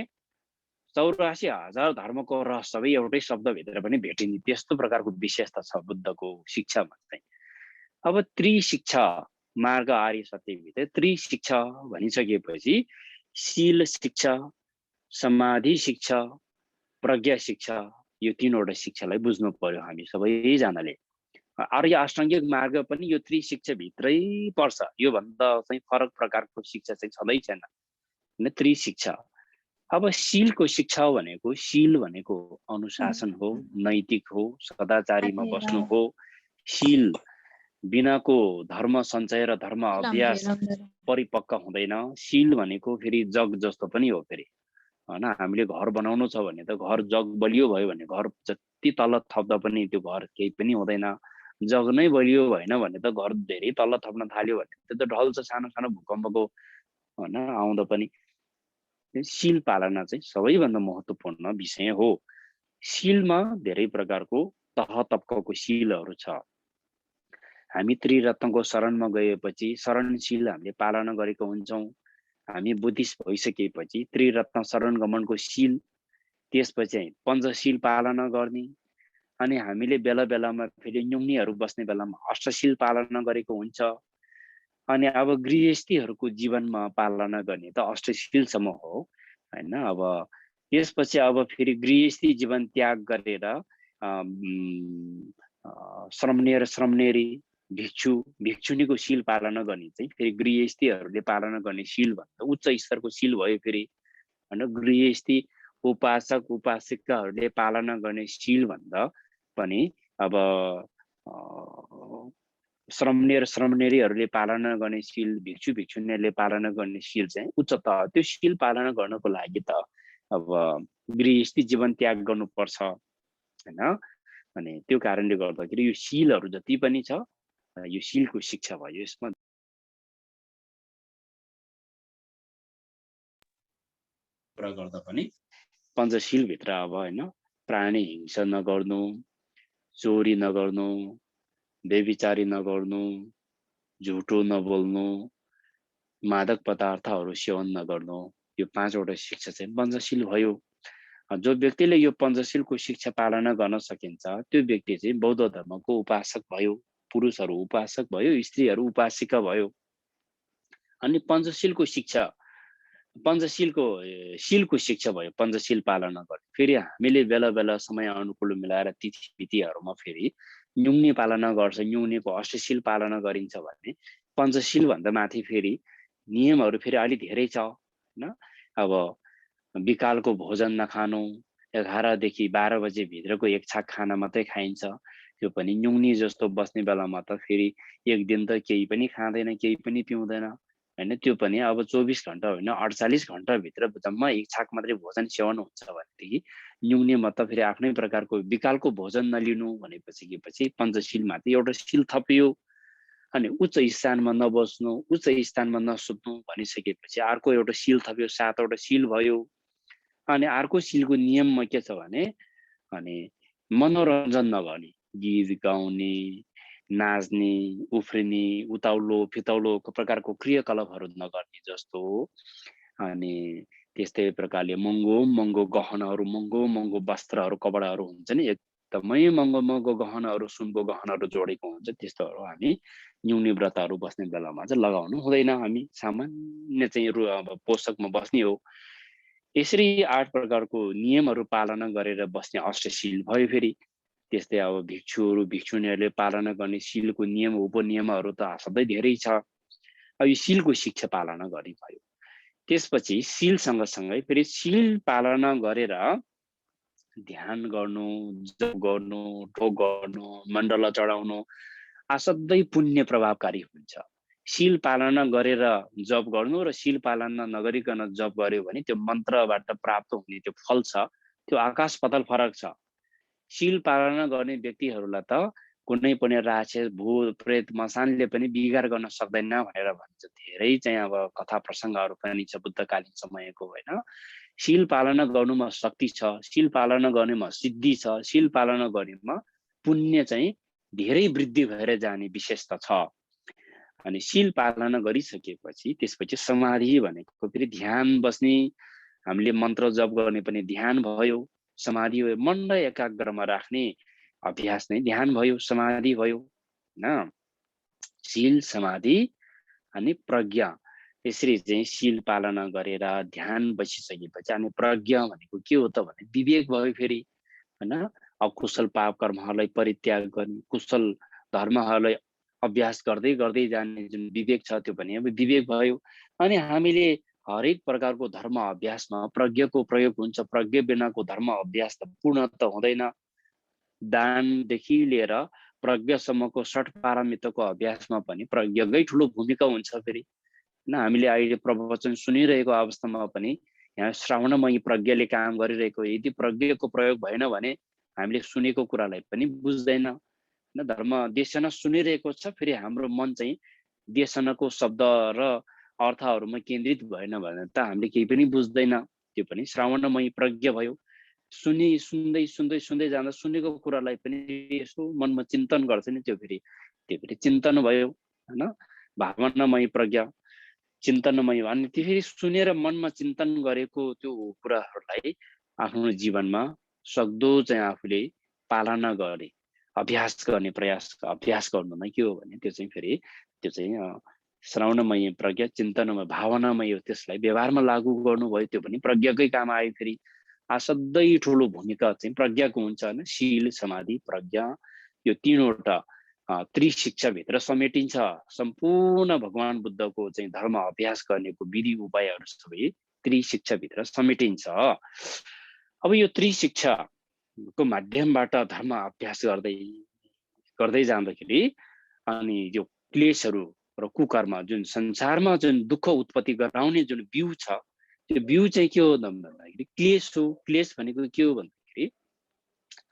84,000 धर्मको रस सबै एउटै शब्दभित्र पनि भेटिने त्यस्तो प्रकारको विशेषता छ बुद्धको शिक्षामा चाहिँ। अब त्रिशिक्षा मार्ग आर्य सत्यभित्र त्रिशिक्षा भनिसकेपछि शील शिक्षा, समाधि शिक्षा, प्रज्ञा शिक्षा, यो तीनवटा शिक्षालाई बुझ्नु पर्यो हामी सबैजनाले। आर्य अष्टाङ्गिक मार्ग पनि यो त्रिशिक्षाभित्रै पर्छ। योभन्दा चाहिँ फरक प्रकारको शिक्षा चाहिँ छँदै छैन, होइन? त्रिशिक्षा। अब शीलको शिक्षा भनेको शील भनेको अनुशासन हो, नैतिक हो, सदाचारीमा बस्नु हो। शील बिनाको धर्म सञ्चय र धर्म अभ्यास परिपक्व हुँदैन। शील भनेको फेरि जग जस्तो पनि हो फेरि, होइन? हामीले घर बनाउनु छ भने त घर जग बलियो भयो भने घर जति तल थप्दा पनि त्यो घर केही पनि हुँदैन। जग नै बलियो भएन भने त घर धेरै तल थप्न थाल्यो भने त्यो त ढल्छ सानो सानो भूकम्पको, होइन, आउँदा पनि। शील पालना चाहिँ सबैभन्दा महत्त्वपूर्ण विषय हो। शीलमा धेरै प्रकारको तह तब्काको शीलहरू छ। हामी त्रिरत्नको शरणमा गएपछि शरणशील हामीले पालना गरेको हुन्छौँ। हामी बुद्धिस्ट भइसकेपछि त्रिरत्न शरण गमनको शील, त्यसपछि पञ्चशील पालना गर्ने, अनि हामीले बेला बेलामा फेरि न्युङ्नीहरू बस्ने बेलामा अष्टशील पालना गरेको हुन्छ। अनि अब गृहस्थीहरूको जीवनमा पालना गर्ने त अष्टशीलसम्म हो, होइन? अब त्यसपछि अब फेरि गृहस्थी जीवन त्याग गरेर श्रमणेर श्रमणेरी भिक्षु भिक्षुनीको शील पालना गर्ने चाहिँ फेरि गृहस्थीहरूले पालना गर्ने शील भन्दा उच्च स्तरको शील भयो फेरि, होइन? गृहस्थी उपासक उपासिकाहरूले पालना गर्ने शील भन्दा पनि अब श्रमणेर श्रमणेरीहरूले पालना गर्ने शील, भिक्षु भिक्षुनीहरूले पालना गर्ने शील चाहिँ उच्च तह। त्यो शील पालना गर्नको लागि त अब गृहस्थी जीवन त्याग गर्नुपर्छ, होइन? अनि त्यो कारणले गर्दाखेरि यो शीलहरू जति पनि छ यो शीलको शिक्षा भयो। यसमा कुरा गर्दा पनि पञ्चशीलभित्र अब, होइन, प्राणी हिंसा नगर्नु, चोरी नगर्नु, व्यभिचारी नगर्नु, झुटो नबोल्नु, मादक पदार्थहरू सेवन नगर्नु, यो 5वटा शिक्षा चाहिँ पञ्चशील भयो। जो व्यक्तिले यो पञ्चशीलको शिक्षा पालना गर्न सकिन्छ त्यो व्यक्ति चाहिँ बौद्ध धर्मको उपासक भयो। पुरुषहरू उपासक भयो, स्त्रीहरू उपासिका भयो। अनि पञ्चशीलको शिक्षा, पञ्चशीलको शीलको शिक्षा भयो पञ्चशील पालना गर्ने। फेरि हामीले बेला बेला समय अनुकूल मिलाएर तिथिहरूमा फेरि न्युङ्नी पालना गर्छ। न्युङ्नीको अष्टशील पालना गरिन्छ भने पञ्चशील भन्दा माथि फेरि नियमहरू फेरि अलि धेरै छ, होइन? अब विकालको भोजन नखानु, 11 देखि 12 बजे भित्रको एक छाक खाना मात्रै खाइन्छ। त्यो पनि न्युङ्नी जस्तो बस्ने बेलामा त फेरि एक दिन त केही पनि खाँदैन, केही पनि पिउँदैन, होइन? त्यो पनि अब 24 घण्टा होइन 48 घण्टाभित्र जम्मा एक छाक मात्रै भोजन सेवन हुन्छ भनेदेखि न्युङ्नीमा त फेरि आफ्नै प्रकारको विकालको भोजन नलिनु भनेपछि पञ्चशीलमाथि एउटा शील थपियो। अनि उच्च स्थानमा नबस्नु, उच्च स्थानमा नसुत्नु भनिसकेपछि अर्को एउटा शील थप्यो, 7वटा शील भयो। अनि अर्को शीलको नियममा के छ भने अनि मनोरञ्जन नगर्ने, गीत गाउने, नाच्ने, उफ्रिने, उताउलो फिताउलो प्रकारको क्रियाकलापहरू नगर्ने जस्तो। अनि त्यस्तै प्रकारले महँगो महँगो गहनाहरू, महँगो महँगो वस्त्रहरू, कपडाहरू हुन्छ नि, एकदमै महँगो महँगो गहनाहरू, सुनको गहनाहरू जोडेको हुन्छ, त्यस्तोहरू हामी न्युङ्नी व्रतहरू बस्ने बेलामा चाहिँ लगाउनु हुँदैन। हामी सामान्य चाहिँ अब पोसाकमा बस्ने हो। यसरी 8 प्रकारको नियमहरू पालना गरेर बस्ने अष्टशील भयो। फेरि त्यस्तै अब भिक्षुहरू भिक्षुनीहरूले पालना गर्ने शीलको नियम उपनियमहरू त सधैँ धेरै छ। अब यो शीलको शिक्षा पालना गर्ने भयो। त्यसपछि शील सँगसँगै फेरि शील पालना गरेर ध्यान गर्नु, जप गर्नु, ढोग गर्नु, मण्डला चढाउनु असाध्यै पुण्य प्रभावकारी हुन्छ। शील पालना गरेर जप गर्नु र शील पालना नगरिकन जप गर्यो भने त्यो मन्त्रबाट प्राप्त हुने त्यो फल छ त्यो आकाश पाताल फरक छ। शील पालना गर्ने व्यक्तिहरूलाई त कुनै पनि राक्षस भूत प्रेत मसानले पनि बिगार गर्न सक्दैन भनेर भन्छ। धेरै चाहिँ अब कथा प्रसङ्गहरू पनि छ बुद्धकालीन समयको होइन। शील पालना गर्नुमा शक्ति छ, शील पालना गर्नेमा सिद्धि छ, शील पालना गर्नेमा पुण्य चाहिँ धेरै वृद्धि भएर जाने विशेषता छ। अनि शील पालना गरिसकेपछि त्यसपछि समाधि भनेको फेरि ध्यान बस्ने, हामीले मन्त्र जप गर्ने पनि ध्यान भयो, समाधि भयो, मनलाई एकाग्रमा राख्ने अभ्यास नै ध्यान भयो, समाधि भयो हैन। शील समाधि अनि प्रज्ञा, त्यसरी चाहिँ शील पालना गरेर ध्यान बसिसकेपछि अनि प्रज्ञा भनेको के हो त भने विवेक भयो फेरि हैन। अकुशल पाप कर्महरूलाई परित्याग गर्ने, कुशल धर्महरूलाई अभ्यास गर्दै गर्दै जाने जुन विवेक छ त्यो पनि अब विवेक भयो। अनि हामीले हरेक प्रकारको धर्म अभ्यासमा प्रज्ञाको प्रयोग हुन्छ। प्रज्ञा बिनाको धर्म अभ्यास त पूर्ण त हुँदैन। दानदेखि लिएर प्रज्ञासम्मको 60 पारमिताको अभ्यासमा पनि प्रज्ञाकै ठुलो भूमिका हुन्छ फेरि हैन। हामीले अहिले प्रवचन सुनिरहेको अवस्थामा पनि यहाँ श्रावणमयी प्रज्ञाले काम गरिरहेको, यदि प्रज्ञाको प्रयोग भएन भने हामीले सुनेको कुरालाई पनि बुझ्दैन हैन। धर्म देशना सुनिरहेको छ, फेरि हाम्रो मन चाहिँ देशनाको शब्द र अर्थहरूमा केन्द्रित भएन भने त हामीले केही पनि बुझ्दैन। त्यो पनि श्रावणमयी प्रज्ञा भयो। सुन्दै सुन्दै सुन्दै जाँदा सुनेको कुरालाई पनि यसो मनमा चिन्तन गर्छ नि, त्यो फेरि चिन्तन भयो हैन। भावनामयी प्रज्ञा, चिन्तनमय। अनि त्यसरी सुनेर मनमा चिन्तन गरेको त्यो कुराहरूलाई आफ्नो जीवनमा सक्दो चाहिँ आफूले पालना गर्ने, अभ्यास गर्ने प्रयास, अभ्यास गर्नुमा के हो भने त्यो चाहिँ फेरि त्यो चाहिँ श्रवणमय प्रज्ञा, चिन्तनमय, भावनामय हो। त्यसलाई व्यवहारमा लागू गर्नुभयो त्यो पनि प्रज्ञाकै काम आयो फेरि। असाध्यै ठुलो भूमिका चाहिँ प्रज्ञाको हुन्छ हैन। शील समाधि प्रज्ञा यो तीनवटा त्रिशिक्षाभित्र समेटिन्छ। सम्पूर्ण भगवान बुद्धको चाहिँ धर्म अभ्यास गर्नेको विधि उपायहरू सबै त्रिशिक्षाभित्र समेटिन्छ। अब यो त्रिशिक्षाको माध्यमबाट धर्म अभ्यास गर्दै जाँदाखेरि अनि यो क्लेशहरू र कुकर्म जुन संसारमा जुन दुःख उत्पत्ति गराउने जुन बिउ छ त्यो बिउ चाहिँ के हो भन्दाखेरि क्लेश हो। क्लेश भनेको के हो भन्दाखेरि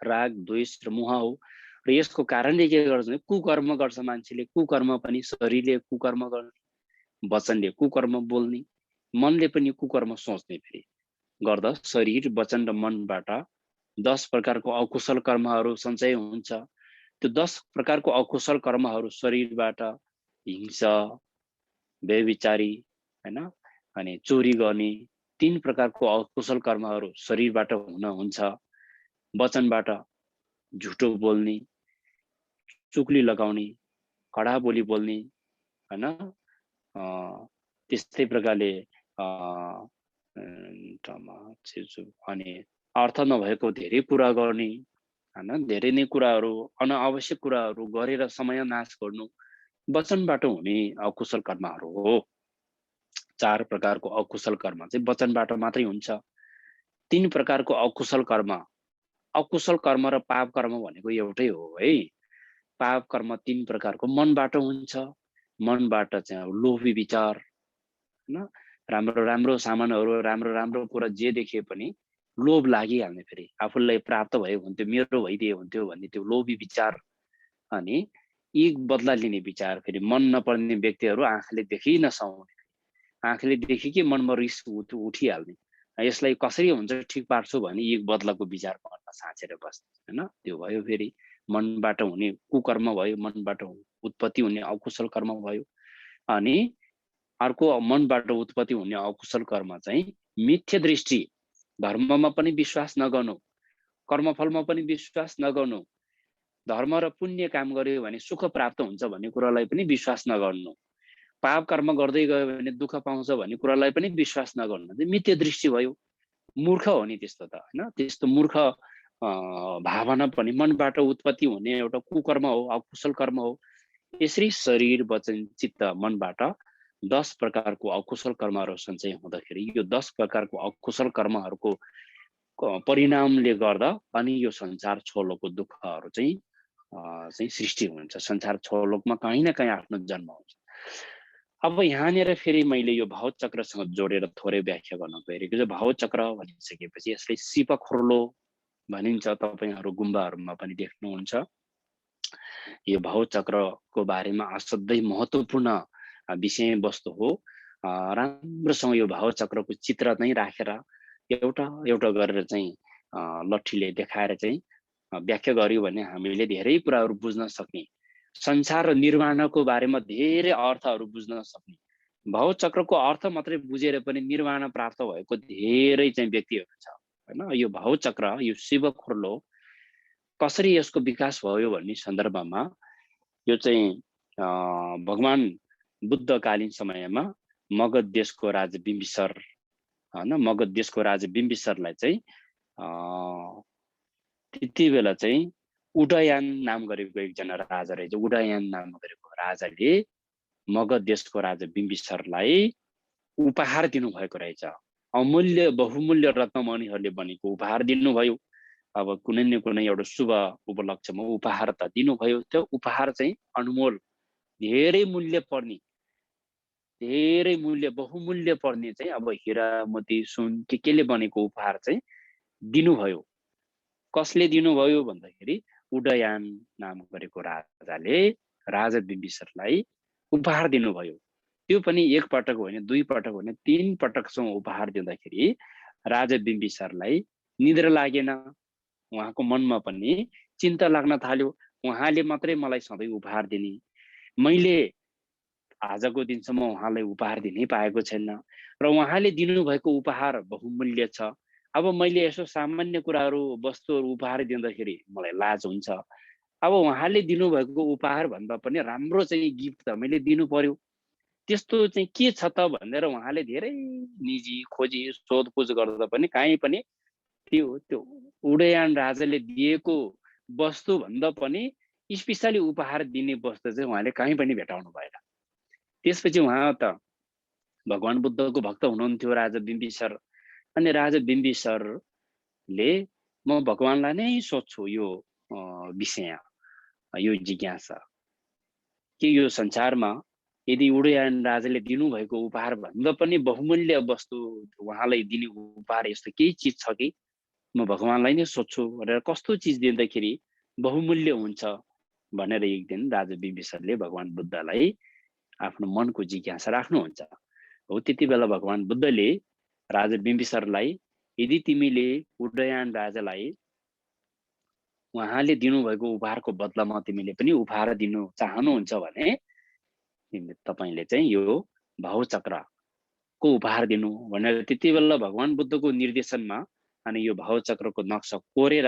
राग द्वेष र मोह हो। र यसको कारणले के गर्छ भने कुकर्म गर्छ मान्छेले। कुकर्म पनि शरीरले कुकर्म गर्ने, वचनले कुकर्म बोल्ने, मनले पनि कुकर्म सोच्ने फेरि गर्दा शरीर वचन र मनबाट 10 प्रकारको अकुशल कर्महरू सञ्चय हुन्छ। त्यो 10 प्रकारको अकुशल कर्महरू शरीरबाट हिंसा, व्यभिचारी हैन, अनि चोरी गर्ने 3 प्रकारको अकुशल कर्महरू शरीरबाट हुन्छ। वचनबाट झुटो बोल्ने, चुगली लगाउने, कडा बोली बोल्ने हैन, त्यस्तै प्रकारले अनि अर्थ नभएको धेरै कुरा गर्ने हैन, धेरै नै कुराहरू अनावश्यक कुराहरू गरेर समय नाश गर्नु वचनबाट हुने अकुशल कर्महरू हो। 4 प्रकारको अकुशल कर्म चाहिँ वचनबाट मात्रै हुन्छ। 3 प्रकारको अकुशल कर्म, अकुशल कर्म र पाप कर्म भनेको एउटै हो है। पाप कर्म 3 प्रकारको मनबाट हुन्छ। मनबाट चाहिँ लोभी विचार हैन, राम्रो राम्रो सामानहरू, राम्रो राम्रो कुरा जे देखे पनि लोभ लागिहाल्ने, फेरि आफूलाई प्राप्त भयो हुन्थ्यो, मेरो भइदिए हुन्थ्यो भन्ने त्यो लोभी विचार। अनि एक बदला लिने विचार, फेरि मन नपर्ने व्यक्तिहरू आँखाले देखि नसहाउने, आँखाले देखिकै मनमा रिस उठिहाल्ने, यसलाई कसरी हुन्छ ठिक पार्छु भने एक बदलाको विचार मनमा साँचेर बस्ने हैन। त्यो भयो फेरि मनबाट हुने कुकर्म भयो, मनबाट उत्पत्ति हुने अकुशल कर्म भयो। अनि अर्को मनबाट उत्पत्ति हुने अकुशल कर्म चाहिँ मिथ्या दृष्टि, धर्ममा पनि विश्वास नगर्नु, कर्मफलमा पनि विश्वास नगर्नु, धर्म र पुण्य काम गर्यो भने सुख प्राप्त हुन्छ भन्ने कुरालाई पनि विश्वास नगर्नु, पाप कर्म गर्दै गयो भने दुःख पाउँछ भन्ने कुरालाई पनि विश्वास नगर्नु, मिथ्या दृष्टि भयो। मूर्ख हो नि त्यस्तो त हैन। त्यस्तो मूर्ख भावना पनि मनबाट उत्पत्ति हुने एउटा कुकर्म हो, अकुशल कर्म हो। यसरी शरीर वचन चित्त मनबाट 10 प्रकारको अकुशल कर्महरू सञ्चय हुँदाखेरि यो 10 प्रकारको अकुशल कर्महरूको परिणामले गर्दा अनि यो संसार छोलोको दुःखहरू चाहिँ सृष्टि हुन्छ। संसार छोलोकमा कहीँ न कहीँ आफ्नो जन्म हुन्छ। अब यहाँनिर फेरि मैले यो भाव चक्रसँग जोडेर थोरै व्याख्या गर्न गइरहेको छु। भाव चक्र भनिसकेपछि यसलाई शिव खुर्लो भनिन्छ, तपाईहरु गुम्बाहरुमा पनि देख्नुहुन्छ। यो भाव चक्रको बारेमा असाध्यै महत्त्वपूर्ण विषयवस्तु हो। राम्रोसँग यो भाव चक्रको चित्र नै राखेर एउटा एउटा गरेर चाहिँ लट्ठीले देखाएर चाहिँ व्याख्या गर्यो भने हामीले धेरै कुराहरू बुझ्न सक्ने, संसार र निर्वाणको बारेमा धेरै अर्थहरू बुझ्न सक्ने, भाव चक्रको अर्थ मात्रै बुझेर पनि निर्वाण प्राप्त भएको धेरै चाहिँ व्यक्तिहरू छ हैन। यो भाव चक्र, यो शिव खुर्लो कसरी यसको विकास भयो भन्ने सन्दर्भमा यो चाहिँ भगवान बुद्धकालीन समयमा मगध देशको राजा बिम्बिसार हैन, मगध देशको राजा बिम्बिसारलाई चाहिँ त्यति बेला चाहिँ उदयन नाम गरेको एकजना राजा रहेछ। उदयन नाम गरेको राजाले मगध देशको राजा बिम्बिसारलाई उपहार दिनुभएको रहेछ। अमूल्य बहुमूल्य रत्नमणिहरूले बनेको उपहार दिनुभयो। अब कुनै न कुनै एउटा शुभ उपलक्ष्यमा उपहार त दिनुभयो। त्यो उपहार चाहिँ अनमोल, धेरै मूल्य पर्ने, धेरै मूल्य बहुमूल्य पर्ने चाहिँ अब हिरा मोती सुन केले बनेको उपहार चाहिँ दिनुभयो। कसले दिनुभयो भन्दाखेरि उदयन नाम गरेको राजाले राजा बिम्बिसारलाई उपहार दिनुभयो। त्यो पनि एक पटक होइन, दुई पटक होइन, तीन पटकसम्म उपहार दिँदाखेरि राजा बिम्बिसारलाई निद्रा लागेन। उहाँको मनमा पनि चिन्ता लाग्न थाल्यो, उहाँले मात्रै मलाई सधैँ उपहार दिने, मैले आजको दिनसम्म उहाँलाई उपहार दिनै पाएको छैन र उहाँले दिनुभएको उपहार बहुमूल्य छ। अब मैले यसो सामान्य कुराहरू वस्तुहरू उपहार दिँदाखेरि मलाई लाज हुन्छ। अब उहाँले दिनुभएको उपहार भन्दा पनि राम्रो चाहिँ गिफ्ट त मैले दिनु पर्यो। त्यस्तो चाहिँ के छ त भनेर उहाँले धेरै निजी खोजी सोधपुछ गर्दा पनि कहीँ पनि त्यो उदयन राजाले दिएको वस्तु भन्दा पनि स्पेशली उपहार दिने वस्तु चाहिँ उहाँले कहीँ पनि भेटाउनु भएन। त्यसपछि उहाँ त भगवान बुद्धको भक्त हुनुहुन्थ्यो राजा बिम्बिसार। अनि राजा बिम्बिसारले म भगवानलाई नै सोध्छु यो विषय, यो जिज्ञासा कि यो संसारमा यदि उदयन राजाले दिनुभएको उपहार भन्दा पनि बहुमूल्य वस्तु उहाँलाई दिने उपहार यस्तो केही चिज छ कि म भगवानलाई नै सोध्छु भनेर कस्तो चिज दिँदाखेरि बहुमूल्य हुन्छ भनेर एक दिन राजा बिम्बिसारले भगवान बुद्धलाई आफ्नो मनको जिज्ञासा राख्नुहुन्छ। हो त्यति बेला भगवान बुद्धले राजा बिम्बिसारलाई यदि तिमीले उदयन राजालाई उहाँले दिनुभएको उपहारको बदलामा तिमीले पनि उपहार दिनु चाहनुहुन्छ भने तपाईले चाहिँ यो भाव चक्रको उपहार दिनु भनेर त्यति बेला भगवान बुद्धको निर्देशनमा अनि यो भाव चक्रको नक्सा कोरेर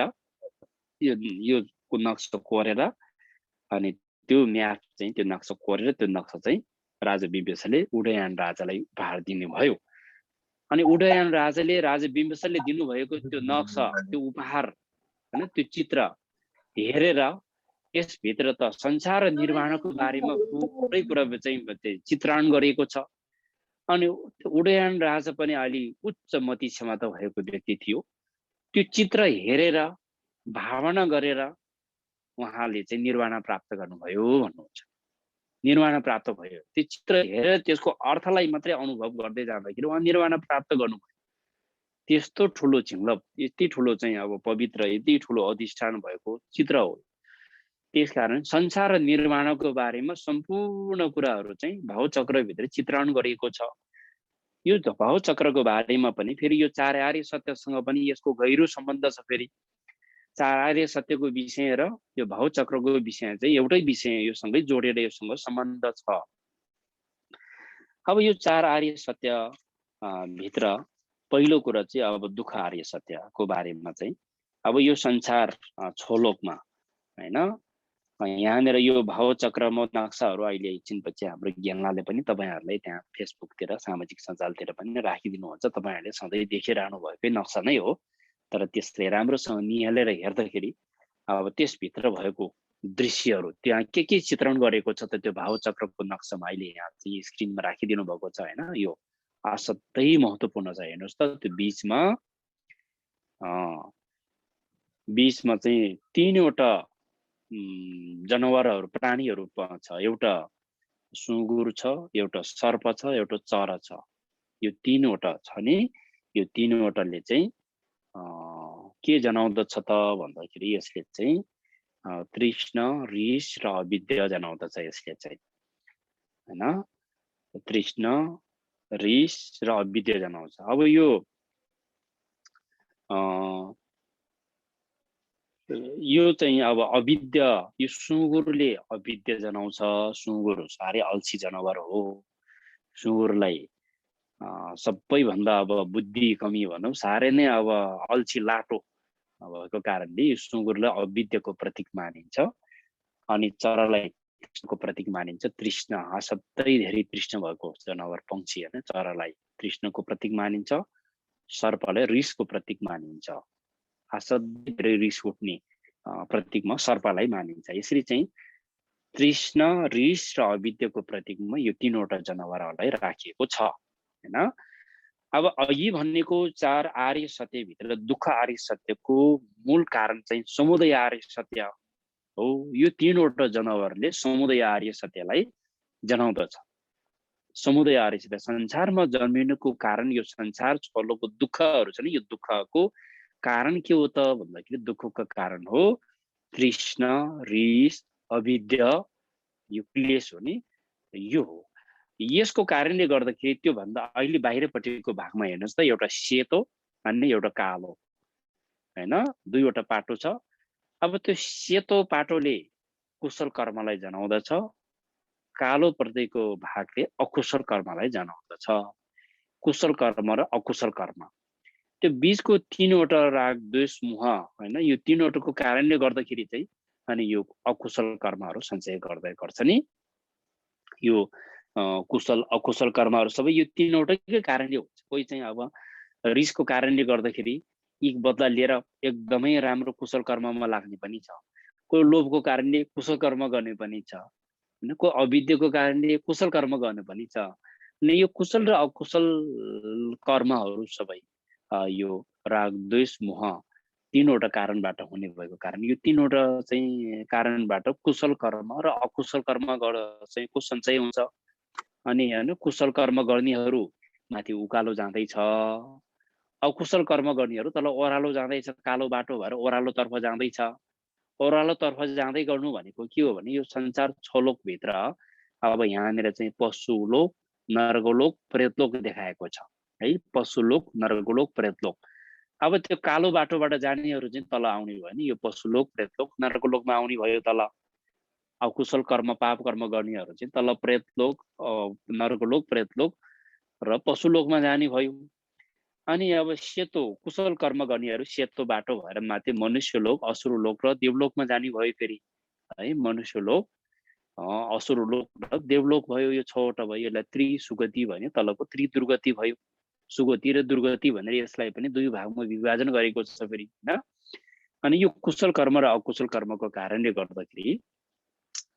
यो नक्सा कोरेर अनि त्यो म्याप चाहिँ त्यो नक्सा कोरेर त्यो नक्सा चाहिँ राजा बिम्बिसारले उदयन राजालाई उपहार दिनुभयो। अनि उदयन राजाले राजा बिम्बिसारले दिनुभएको त्यो नक्सा, त्यो उपहार हैन, त्यो चित्र हेरेर यसभित्र त संसार निर्माणको बारेमा पुरै कुरा चाहिँ चित्रण गरिएको छ। अनि उदयन राजा पनि अलि उच्च मति क्षमता भएको व्यक्ति थियो। त्यो चित्र हेरेर भावना गरेर उहाँले चाहिँ निर्वाण प्राप्त गर्नुभयो भन्नुहुन्छ। निर्वाण प्राप्त भयो, त्यो चित्र हेरेर त्यसको अर्थलाई मात्रै अनुभव गर्दै जाँदाखेरि उहाँ निर्वाण प्राप्त गर्नुभयो। त्यस्तो ठुलो झिङ्लप, यति ठुलो चाहिँ अब पवित्र, यति ठुलो अधिष्ठान भएको चित्र हो। त्यसकारण संसार र निर्वाणको बारेमा सम्पूर्ण कुराहरू चाहिँ भाव चक्रभित्र चित्रण गरिएको छ। यो भाव चक्रको बारेमा पनि फेरि यो चार आर्य सत्यसँग पनि यसको गहिरो सम्बन्ध छ। फेरि चार आर्य सत्यको विषय र यो भाव चक्रको विषय चाहिँ एउटै विषय, यो सँगै जोडेर योसँग सम्बन्ध छ। अब यो चार आर्य सत्य भित्र पहिलो कुरा चाहिँ अब दुःख आर्य सत्यको बारेमा चाहिँ अब यो संसार छोलोकमा हैन, यहाँनिर यो भाव चक्रमा नक्साहरू अहिले एकछिनपछि हाम्रो ज्ञानलालले पनि तपाईहरुलाई त्यहाँ फेसबुकतिर सामाजिक सञ्जालतिर पनि राखिदिनुहुन्छ। तपाईहरुले सधैँ देखिरहनु भएकै नक्सा नै हो, तर त्यसले राम्रोसँग निहालेर हेर्दाखेरि अब त्यसभित्र भएको दृश्यहरू त्यहाँ के चित्रण गरेको छ त त्यो भाव चक्रको नक्सामा अहिले यहाँ चाहिँ स्क्रिनमा राखिदिनु भएको छ हैन। यो असाध्यै महत्त्वपूर्ण छ। हेर्नुस् त त्यो बीचमा चाहिँ तीनवटा जनावरहरू प्राणीहरू छ। एउटा सुँगुर छ, एउटा सर्प छ, एउटा चरा छ। यो तीनवटा छ नि, यो तीनवटाले चाहिँ के जनाउँदछ त भन्दाखेरि यसले चाहिँ तृष्ण, रिस र अविद्या जनाउँदछ यसले चाहिँ, हैन? तृष्ण, रिस र अविद्या जनाउँछ। अब यो चाहिँ अब अविद्या, यो सुँगुरले अविद्या जनाउँछ। सुँगुर साह्रै अल्छी जनावर हो। सुँगुरलाई सबैभन्दा अब बुद्धि कमी भनौँ, साह्रै नै अब अल्छी लाटो भएको कारणले यो सुँगुरलाई अविद्याको प्रतीक मानिन्छ। अनि चरालाई कृष्णको प्रतीक मानिन्छ। तृष्ण, असाध्यै धेरै तृष्ण भएको जनावर पंक्षी हैन, चरालाई तृष्णको प्रतीक मानिन्छ। सर्पलाई रिसको प्रतीक मानिन्छ। असाध्यै धेरै रिस उठ्ने प्रतीकमा सर्पलाई मानिन्छ। यसरी चाहिँ तृष्ण, रिस र अविद्याको प्रतीकमा यो तीनवटा जनावरहरूलाई राखिएको छ, हैन? अब अघि भनेको 4 आर्य सत्यभित्र दुःख आर्य सत्यको मूल कारण चाहिँ समुदय आर्य सत्य हो। यो तीनवटा जनावरले समुदय आर्य सत्यलाई जनाउँदछ। समुदय आर्य सत्य संसारमा जन्मिनुको कारण, यो संसार छोड्नुको दुःखहरू छ नि, यो दुःखको कारण के हो त भन्दाखेरि दुःखको कारण हो तृष्ण, रिस, अविद्या, यो क्लेश हो नि, यो हो। यसको कारणले गर्दाखेरि त्यो भन्दा अहिले बाहिरपट्टिको भागमा हेर्नुस् त, एउटा सेतो अनि एउटा कालो, हैन? दुईवटा पाटो छ। अब त्यो सेतो पाटोले कुशल कर्मलाई जनाउँदछ, कालो प्रतिको भागले अकुशल कर्मलाई जनाउँदछ। कुशल कर्म र अकुशल कर्म, त्यो बीचको तीनवटा राग, द्वेष, मोह, हैन? यो तीनवटाको कारणले गर्दाखेरि चाहिँ अनि यो अकुशल कर्महरू सञ्चय गर्छ नि। यो कुशल अकुशल कर्महरू सबै यो तीनवटाकै कारणले हुन्छ। कोही चाहिँ अब रिसको कारणले गर्दाखेरि एक बदला लिएर एकदमै राम्रो कुशल कर्ममा लाग्ने पनि छ। कोही लोभको कारणले कुशल कर्म गर्ने पनि छ, हैन? कोही अविद्याको कारणले कुशल कर्म गर्ने पनि छ। अनि यो कुशल र अकुशल कर्महरू सबै यो राग, द्वेष, मोह तीनवटा कारणबाट हुने भएको कारण यो तीनवटा चाहिँ कारणबाट कुशल कर्म र अकुशल कर्म चाहिँ को सञ्चय हुन्छ। अनि हैन, कुशल कर्म गर्नेहरू माथि उकालो जाँदैछ, अकुशल कर्म गर्नेहरू तल ओह्रालो जाँदैछ, कालो बाटो भएर ओह्रालोतर्फ जाँदैछ। ओह्रालोतर्फ जाँदै गर्नु भनेको के हो भने यो संसार छलोकभित्र अब यहाँनिर चाहिँ पशुलोक, नरकलोक, प्रेतलोक देखाएको छ है। पशुलोक, नरकलोक, प्रेतलोक। अब त्यो कालो बाटोबाट जानेहरू चाहिँ तल आउने भयो नि, यो पशुलोक, प्रेतलोक, नरकलोकमा आउने भयो तल। अकुशल कर्म, पाप कर्म गर्नेहरू चाहिँ तल प्रेतलोक, नरकलोक, प्रेतलोक र पशुलोकमा जाने भयो। अनि अब सेतो कुशल कर्म गर्नेहरू सेतो बाटो भएर माथि मनुष्यलोक, असुरलोक र देवलोकमा जाने भयो फेरि है। मनुष्यलोक, असुरलोक र देवलोक भयो, यो 6 वटा भयो। यसलाई त्रिसुगति भन्यो, तलको त्रिदुर्गति भयो। सुगति र दुर्गति भनेर यसलाई पनि दुई भागमा विभाजन गरेको छ फेरि, हैन? अनि यो कुशल कर्म र अकुशल कर्मको कारणले गर्दाखेरि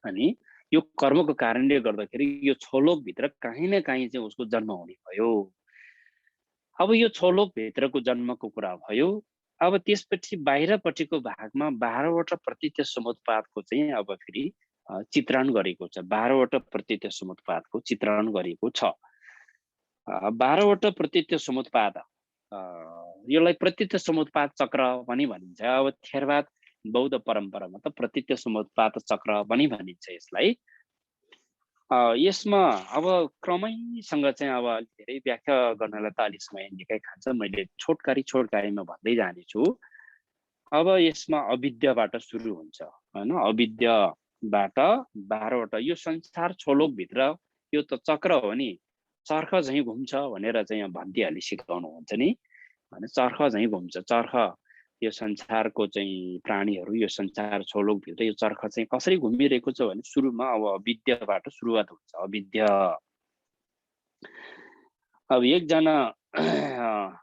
अनि यो कर्मको कारणले गर्दाखेरि यो छलोकभित्र काहीँ न काहीँ चाहिँ उसको जन्म हुने भयो। अब यो छलोकभित्रको जन्मको कुरा भयो। अब त्यसपछि बाहिरपट्टिको भागमा 12 वटा प्रतीत्य समुत्पादको चाहिँ अब फेरि चित्रण गरेको छ। 12 वटा प्रतीत्य समुत्पादको चित्रण गरेको छ। 12 वटा प्रतीत्य समुत्पाद, यसलाई प्रतीत्य समुत्पाद चक्र पनि भनिन्छ। अब थेरवाद बौद्ध परम्परामा त प्रतीत्य समुत्पाद चक्र पनि भनिन्छ यसलाई। यसमा अब क्रमैसँग चाहिँ अब धेरै व्याख्या गर्नलाई त अलि समय निकै खान्छ, मैले छोटकारीमा भन्दै जानेछु। अब यसमा अविद्याबाट सुरु हुन्छ, हैन? अविद्याबाट 12 वटा, यो संसार छोलोकभित्र यो त चक्र हो नि, चर्ख झैँ घुम्छ भनेर चाहिँ भन्तीहरूले सिकाउनु हुन्छ नि, हैन? चर्ख झैँ घुम्छ। चर्ख, यो संसारको चाहिँ प्राणीहरू यो संसार छोलोकभित्र यो चर्ख चाहिँ कसरी घुमिरहेको छ भने सुरुमा अब अविद्याबाट सुरुवात हुन्छ। अविद्या, अब एकजना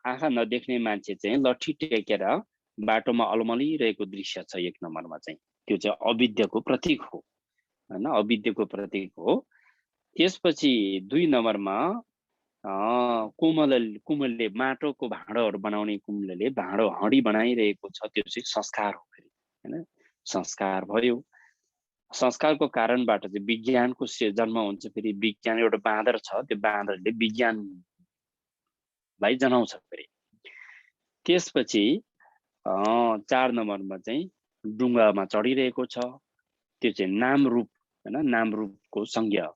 आँखा नदेख्ने मान्छे चाहिँ लट्ठी टेकेर बाटोमा अलमलिरहेको दृश्य छ 1 नम्बरमा चाहिँ, त्यो चाहिँ अविद्याको प्रतीक हो, हैन? अविद्याको प्रतीक हो। त्यसपछि 2 नम्बरमा कुमलले माटोको भाँडोहरू बनाउने कुमलले भाँडो हाँडी बनाइरहेको छ, त्यो चाहिँ संस्कार हो फेरि, हैन? संस्कार भयो। संस्कारको कारणबाट चाहिँ विज्ञानको जन्म हुन्छ। फेरि विज्ञान एउटा बाँदर छ, त्यो बाँदरले विज्ञानलाई जनाउँछ। फेरि त्यसपछि 4 नम्बरमा चाहिँ डुङ्गामा चढिरहेको छ, त्यो चाहिँ नामरूप हैन, नामरूपको संज्ञा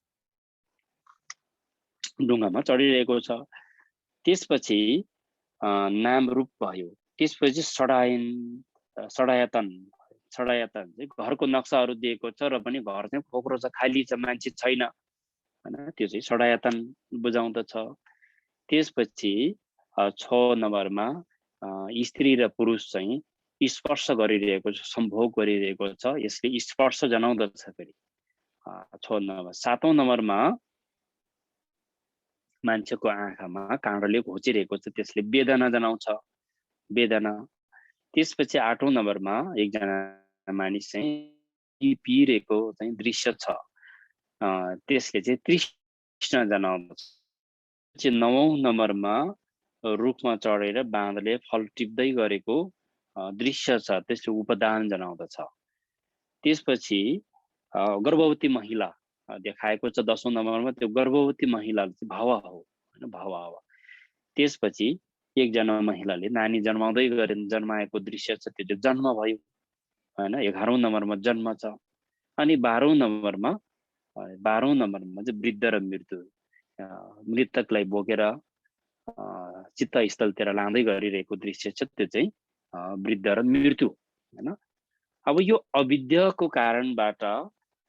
डुङ्गामा चढिरहेको छ। त्यसपछि नामरूप भयो। त्यसपछि षडायतन चाहिँ घरको नक्साहरू दिएको छ र पनि घर चाहिँ खोक्रो छ, खाली छ, मान्छे छैन हैन, त्यो चाहिँ षडायतन बुझाउँदछ। त्यसपछि 6 नम्बरमा स्त्री र पुरुष चाहिँ स्पर्श गरिरहेको छ, सम्भोग गरिरहेको छ, यसले स्पर्श जनाउँदछ। फेरि 6 नम्बर। 7औं नम्बरमा मान्छेको आँखामा काँडोले घोचिरहेको छ, त्यसले वेदना जनाउँछ, वेदना। त्यसपछि 8औं नम्बरमा एकजना मानिस चाहिँ पिरेको चाहिँ दृश्य छ, त्यसले चाहिँ तृष्णा जनाउँदछ। 9औं नम्बरमा रुखमा चढेर बाँदरले फल टिप्दै गरेको दृश्य छ, त्यसले उपदान जनाउँदछ। त्यसपछि गर्भवती महिला देखाएको छ 10औं नम्बरमा, त्यो गर्भवती महिला चाहिँ भाव हो हैन, भाव। त्यसपछि एकजना महिलाले नानी जन्माएको दृश्य छ, त्यो चाहिँ जन्म भयो हैन। 11औं नम्बरमा जन्म छ। अनि 12औं नम्बरमा चाहिँ वृद्ध र मृत्यु, मृतकलाई बोकेर चित्त स्थलतिर लाँदै गरिरहेको दृश्य छ, त्यो चाहिँ वृद्ध र मृत्यु हैन। अब यो अविद्याको कारणबाट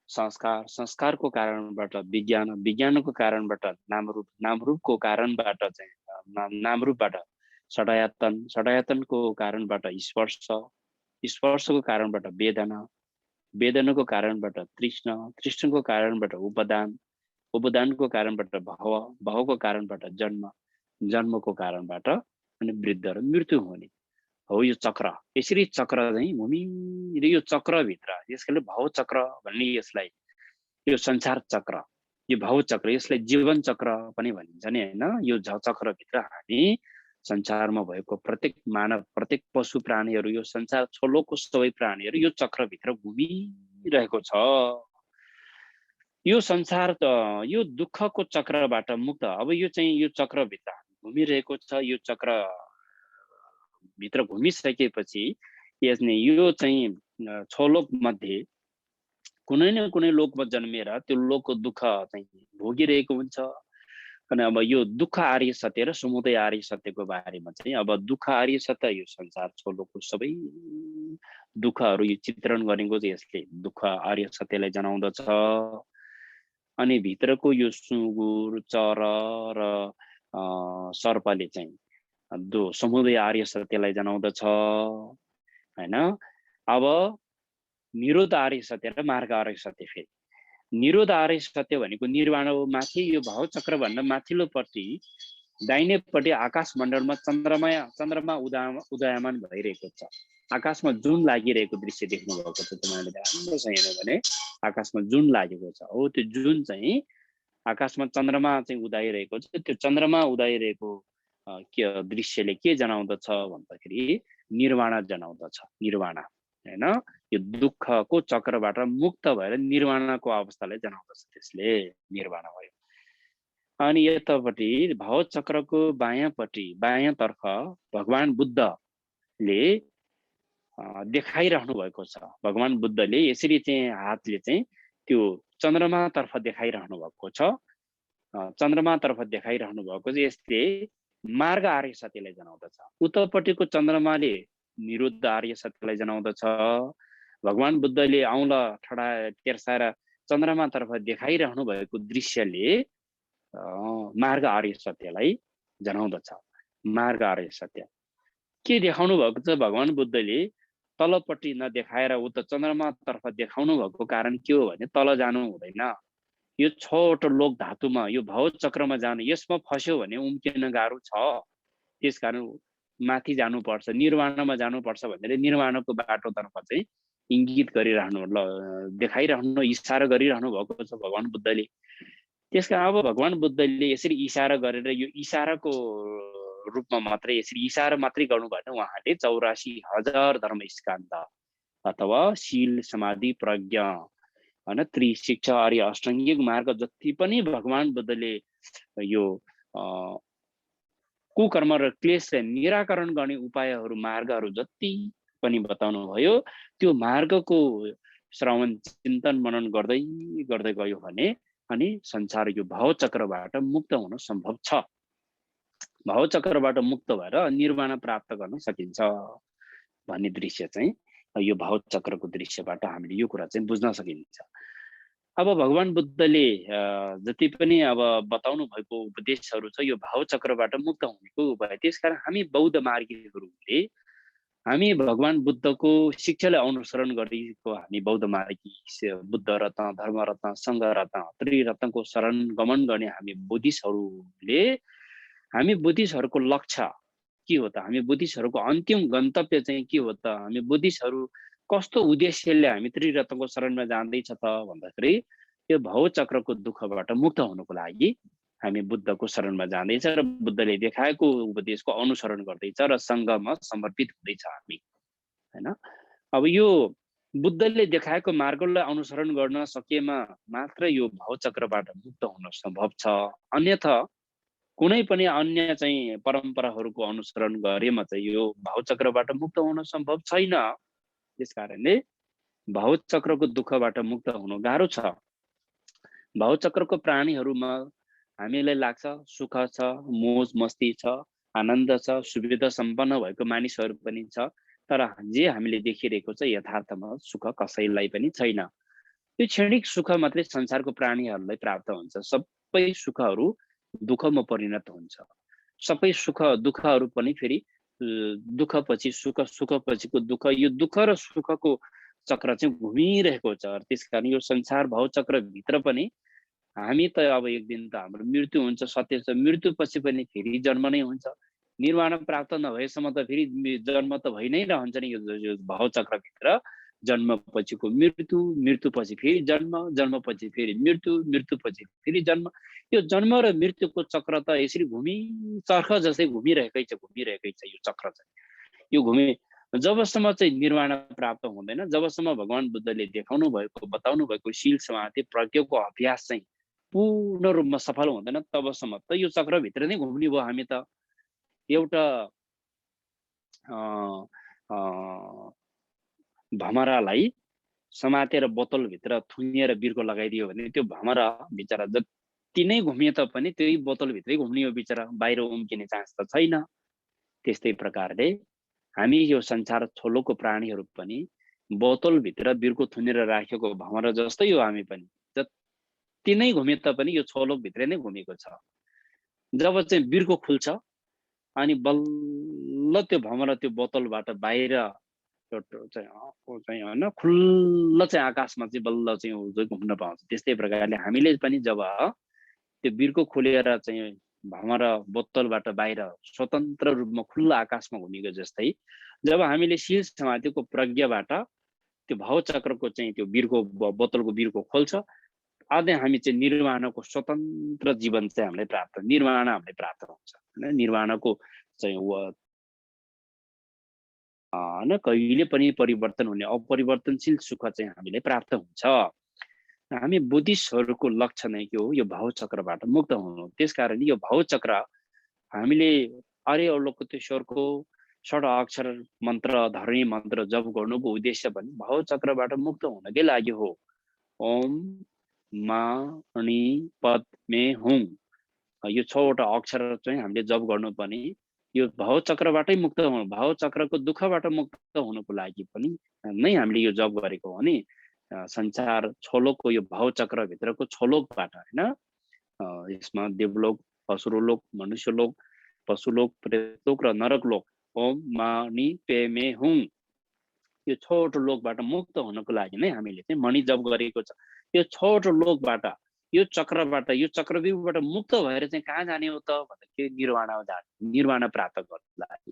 संस्कार, संस्कारको कारणबाट विज्ञान, विज्ञानको कारणबाट नामरूप, नामरूपको कारणबाट चाहिँ नामरूपबाट षडायतन, षडायतनको कारणबाट स्पर्श, स्पर्शको कारणबाट वेदना, वेदनाको कारणबाट तृष्णा, तृष्णाको कारणबाट उपदान, उपदानको कारणबाट भाव, भावको कारणबाट जन्म, जन्मको कारणबाट अनि वृद्ध र मृत्यु हुने हो यो चक्र। यसरी चक्र चाहिँ घुमिर यो चक्रभित्र, यसले भाव चक्र भन्ने, यसलाई यो संसार चक्र, यो भाव चक्र, यसलाई जीवन चक्र पनि भनिन्छ नि हैन। यो चक्रभित्र हामी संसारमा भएको प्रत्येक मानव, प्रत्येक पशु प्राणीहरू, यो संसार छोलोको सबै प्राणीहरू यो चक्रभित्र घुमिरहेको छ। यो संसार त यो दुःखको चक्रबाट मुक्त, अब यो चाहिँ यो चक्रभित्र घुमिरहेको छ। यो चक्र भित्र घुमिसकेपछि यसले यो चाहिँ छोलोक मध्ये कुनै न कुनै लोकमा जन्मेर त्यो लोकको दुःख चाहिँ भोगिरहेको हुन्छ। अनि अब यो दुःख आर्य सत्य र समुदय आर्य सत्यको बारेमा चाहिँ अब दुःख आर्य सत्य यो संसार छोलोको सबै दुःखहरू यो चित्रण गरेको चाहिँ यसले दुःख आर्य सत्यलाई जनाउँदछ। अनि भित्रको यो सुँगुर, चरा र सर्पले चाहिँ समुदय आर्य सत्यलाई जनाउँदछ हैन। अब निरोध आर्य सत्य र मार्ग आर्य सत्य, फेरि निरोध आर्य सत्य भनेको निर्वाण हो। माथि यो भाव चक्र भन्दा माथिल्लोपट्टि दाहिनेपट्टि आकाश मण्डलमा चन्द्रमा उदयमान भइरहेको छ। आकाशमा जुन लागिरहेको दृश्य देख्नु भएको छ तपाईहरुले, राम्रोसँग हेर्नु भने आकाशमा जुन लागेको छ हो, त्यो जुन चाहिँ आकाशमा चन्द्रमा चाहिँ उदाइरहेको छ। त्यो चन्द्रमा उदाइरहेको के दृश्यले के जनाउँदछ भन्दाखेरि निर्वाण जनाउँदछ, निर्वाण हैन। यो दुःखको चक्रबाट मुक्त भएर निर्वाणको अवस्थालाई जनाउँदछ, त्यसले निर्वाण भयो। अनि यतापट्टि भाव चक्रको बायाँपट्टि, बायाँतर्फ भगवान बुद्धले देखाइराख्नु भएको छ। भगवान बुद्धले यसरी चाहिँ हातले चाहिँ त्यो चन्द्रमातर्फ देखाइराख्नु भएको छ। चन्द्रमातर्फ देखाइराख्नु भएको चाहिँ यसले मार्ग आर्य सत्यलाई जनाउँदछ। उतापट्टिको चन्द्रमाले निरुद्ध आर्य सत्यलाई जनाउँदछ। भगवान बुद्धले औँला तेर्साएर चन्द्रमातर्फ देखाइराख्नु भएको दृश्यले मार्ग आर्य सत्यलाई जनाउँदछ। मार्ग आर्य सत्य के देखाउनु भएको छ भगवान बुद्धले? तलपट्टि नदेखाएर उता चन्द्रमातर्फ देखाउनु भएको कारण के हो भने तल जानु हुँदैन। यो 6वटा लोक धातुमा यो भाव चक्रमा जानु, यसमा फस्यो भने उम्किन गाह्रो छ। त्यसकारण माथि जानुपर्छ, निर्वाणमा जानुपर्छ भनेर निर्वाणको बाटोतर्फ चाहिँ इङ्गित गरिराख्नु, देखाइराख्नु, इशारा गरिराख्नु भएको छ भगवान बुद्धले। त्यसकारण अब भगवान बुद्धले यसरी इशारा गरेर यो इशाराको रूपमा मात्रै, यसरी इशारा मात्रै गर्नु भएन। उहाँले 84,000 धर्म स्कन्ध अथवा शील समाधि प्रज्ञा हैन त्रिशिक्षा आर्य अष्टाङ्गिक मार्ग जति पनि भगवान बुद्धले यो कुकर्म र क्लेशलाई निराकरण गर्ने उपायहरू मार्गहरू जति पनि बताउनु भयो त्यो मार्गको श्रवण चिन्तन मनन गर्दै गर्दै गयो भने अनि संसार यो भाव चक्रबाट मुक्त हुन सम्भव छ। भाव चक्रबाट मुक्त भएर निर्वाण प्राप्त गर्न सकिन्छ भन्ने दृश्य चाहिँ यो भाव चक्रको दृश्यबाट हामीले यो कुरा चाहिँ बुझ्न सकिन्छ। अब भगवान बुद्धले जति पनि अब बताउनु भएको उपदेशहरू छ यो भाव चक्रबाट मुक्त हुनेको उपाय। त्यसकारण हामी बौद्ध मार्गीहरूले हामी भगवान बुद्धको शिक्षालाई अनुसरण गरेको हामी बौद्ध मार्गी बुद्ध रत्न धर्म रत्न सङ्घ रत्न त्रिरत्नको शरण गमन गर्ने हामी बुद्धिस्टहरूले हामी बुद्धिस्टहरूको लक्ष्य के हो त, हामी बुद्धिस्टहरूको अन्तिम गन्तव्य चाहिँ के हो त, हामी बुद्धिस्टहरू कस्तो उद्देश्यले हामी त्रिरत्नको शरणमा जाँदैछ त भन्दाखेरि यो भाव चक्रको दुःखबाट मुक्त हुनुको लागि हामी बुद्धको शरणमा जाँदैछ र बुद्धले देखाएको उपदेशको अनुसरण गर्दैछ र सङ्घमा समर्पित हुँदैछ हामी हैन। अब यो बुद्धले देखाएको मार्गलाई अनुसरण गर्न सकेमा मात्र यो भाव चक्रबाट मुक्त हुन सम्भव छ। अन्यथा कुनै पनि अन्य चाहिँ परम्पराहरूको अनुसरण गरेमा चाहिँ यो भाव चक्रबाट मुक्त हुन सम्भव छैन। त्यसकारणले भाव चक्रको दुःखबाट मुक्त हुनु गाह्रो छ। भाव चक्रको प्राणीहरूमा हामीलाई लाग्छ सुख छ, मोज मस्ती छ, आनन्द छ, सुविधा सम्पन्न भएको मानिसहरू पनि छ, तर जे हामीले देखिरहेको छ यथार्थमा सुख कसैलाई पनि छैन। यो क्षणिक सुख मात्रै संसारको प्राणीहरूलाई प्राप्त हुन्छ। सबै सुखहरू दुःखमा परिणत हुन्छ। सबै सुख दुःखहरू पनि फेरि दुःखपछि सुख, सुखपछिको दुःख, यो दुःख र सुखको चक्र चाहिँ घुमिरहेको छ। त्यसकारण यो संसार भाव चक्रभित्र पनि हामी त अब एक दिन त हाम्रो मृत्यु हुन्छ, सत्य छ। मृत्युपछि पनि फेरि जन्म नै हुन्छ। निर्वाण प्राप्त नभएसम्म त फेरि जन्म त भइ नै रहन्छ नि। यो भाव चक्रभित्र जन्मपछिको मृत्यु, मृत्युपछि फेरि जन्म, जन्मपछि फेरि मृत्यु, मृत्युपछि फेरि जन्म। यो जन्म र मृत्युको चक्र त यसरी चर्ख जस्तै घुमिरहेकै छ यो चक्र चाहिँ। यो जबसम्म चाहिँ निर्वाण प्राप्त हुँदैन, जबसम्म भगवान बुद्धले देखाउनु भएको बताउनु भएको शील समाधि प्रज्ञाको अभ्यास चाहिँ पूर्ण रूपमा सफल हुँदैन, तबसम्म त यो चक्रभित्र नै घुम्ने भयो। हामी त एउटा भमरालाई समातेर बोतलभित्र थुनिएर बिर्को लगाइदियो भने त्यो भमरा बिचरा जति नै घुमिए तापनि त्यही बोतलभित्रै घुम्ने हो बिचरा, बाहिर उम्किने चान्स त छैन। त्यस्तै प्रकारले हामी यो संसार छोलोको प्राणीहरू पनि बोतलभित्र बिर्को थुनेर राखेको भमरा जस्तै हो। हामी पनि जति नै घुमे तापनि यो छोलोभित्रै नै घुमेको छ। जब चाहिँ बिर्को खुल्छ अनि बल्ल त्यो भमरा त्यो बोतलबाट बाहिर चाहिँ हैन खुल्ल चाहिँ आकाशमा चाहिँ बल्ल चाहिँ घुम्न पाउँछ। त्यस्तै प्रकारले हामीले पनि जब त्यो बिर्को खोलेर चाहिँ भमरा बोतलबाट बाहिर स्वतन्त्र रूपमा खुल्ला आकाशमा घुमेको जस्तै जब हामीले शील समाधिको प्रज्ञाबाट त्यो भाव चक्रको चाहिँ त्यो बिर्को बोतलको बिर्को खोल्छ, अझै हामी चाहिँ निर्वाणको स्वतन्त्र जीवन चाहिँ हामीलाई प्राप्त, निर्वाण हामीलाई प्राप्त हुन्छ हैन। निर्वाणको चाहिँ हैन कहिले पनि परिवर्तन हुने अपरिवर्तनशील सुख चाहिँ हामीले प्राप्त हुन्छ। हामी बुद्धिस्टहरूको लक्ष्य नै के हो, यो भाव चक्रबाट मुक्त हुनु। त्यसकारण यो भाव चक्र हामीले आर्य अवलोकतेश्वरको षड अक्षर मन्त्र धर्मी मन्त्र जप गर्नुको उद्देश्य पनि भाव चक्रबाट मुक्त हुनकै लागि हो। ओम मणि पद्मे हुम, यो 6वटा अक्षर चाहिँ हामीले जप गर्नु पनि यो भाव चक्रबाटै मुक्त हुनु, भाव चक्रको दुःखबाट मुक्त हुनुको लागि पनि नै हामीले यो जप गरेको हो नि। संसार छोलोकको यो भाव चक्रभित्रको छोलोकबाट हैन, यसमा देवलोक, असुरलोक, मनुष्यलोक, पशुलोक, प्रेतलोक र नरकलोक, ओम मणि पेमे हुम, यो 6वटा लोकबाट मुक्त हुनको लागि नै हामीले चाहिँ मणि जप गरेको छ। यो 6वटा लोकबाट, यो चक्रबाट, यो चक्रव्यूहबाट मुक्त भएर चाहिँ कहाँ जाने हो त भन्दाखेरि निर्वाणमा जाने, निर्वाण प्राप्त गर्नको लागि।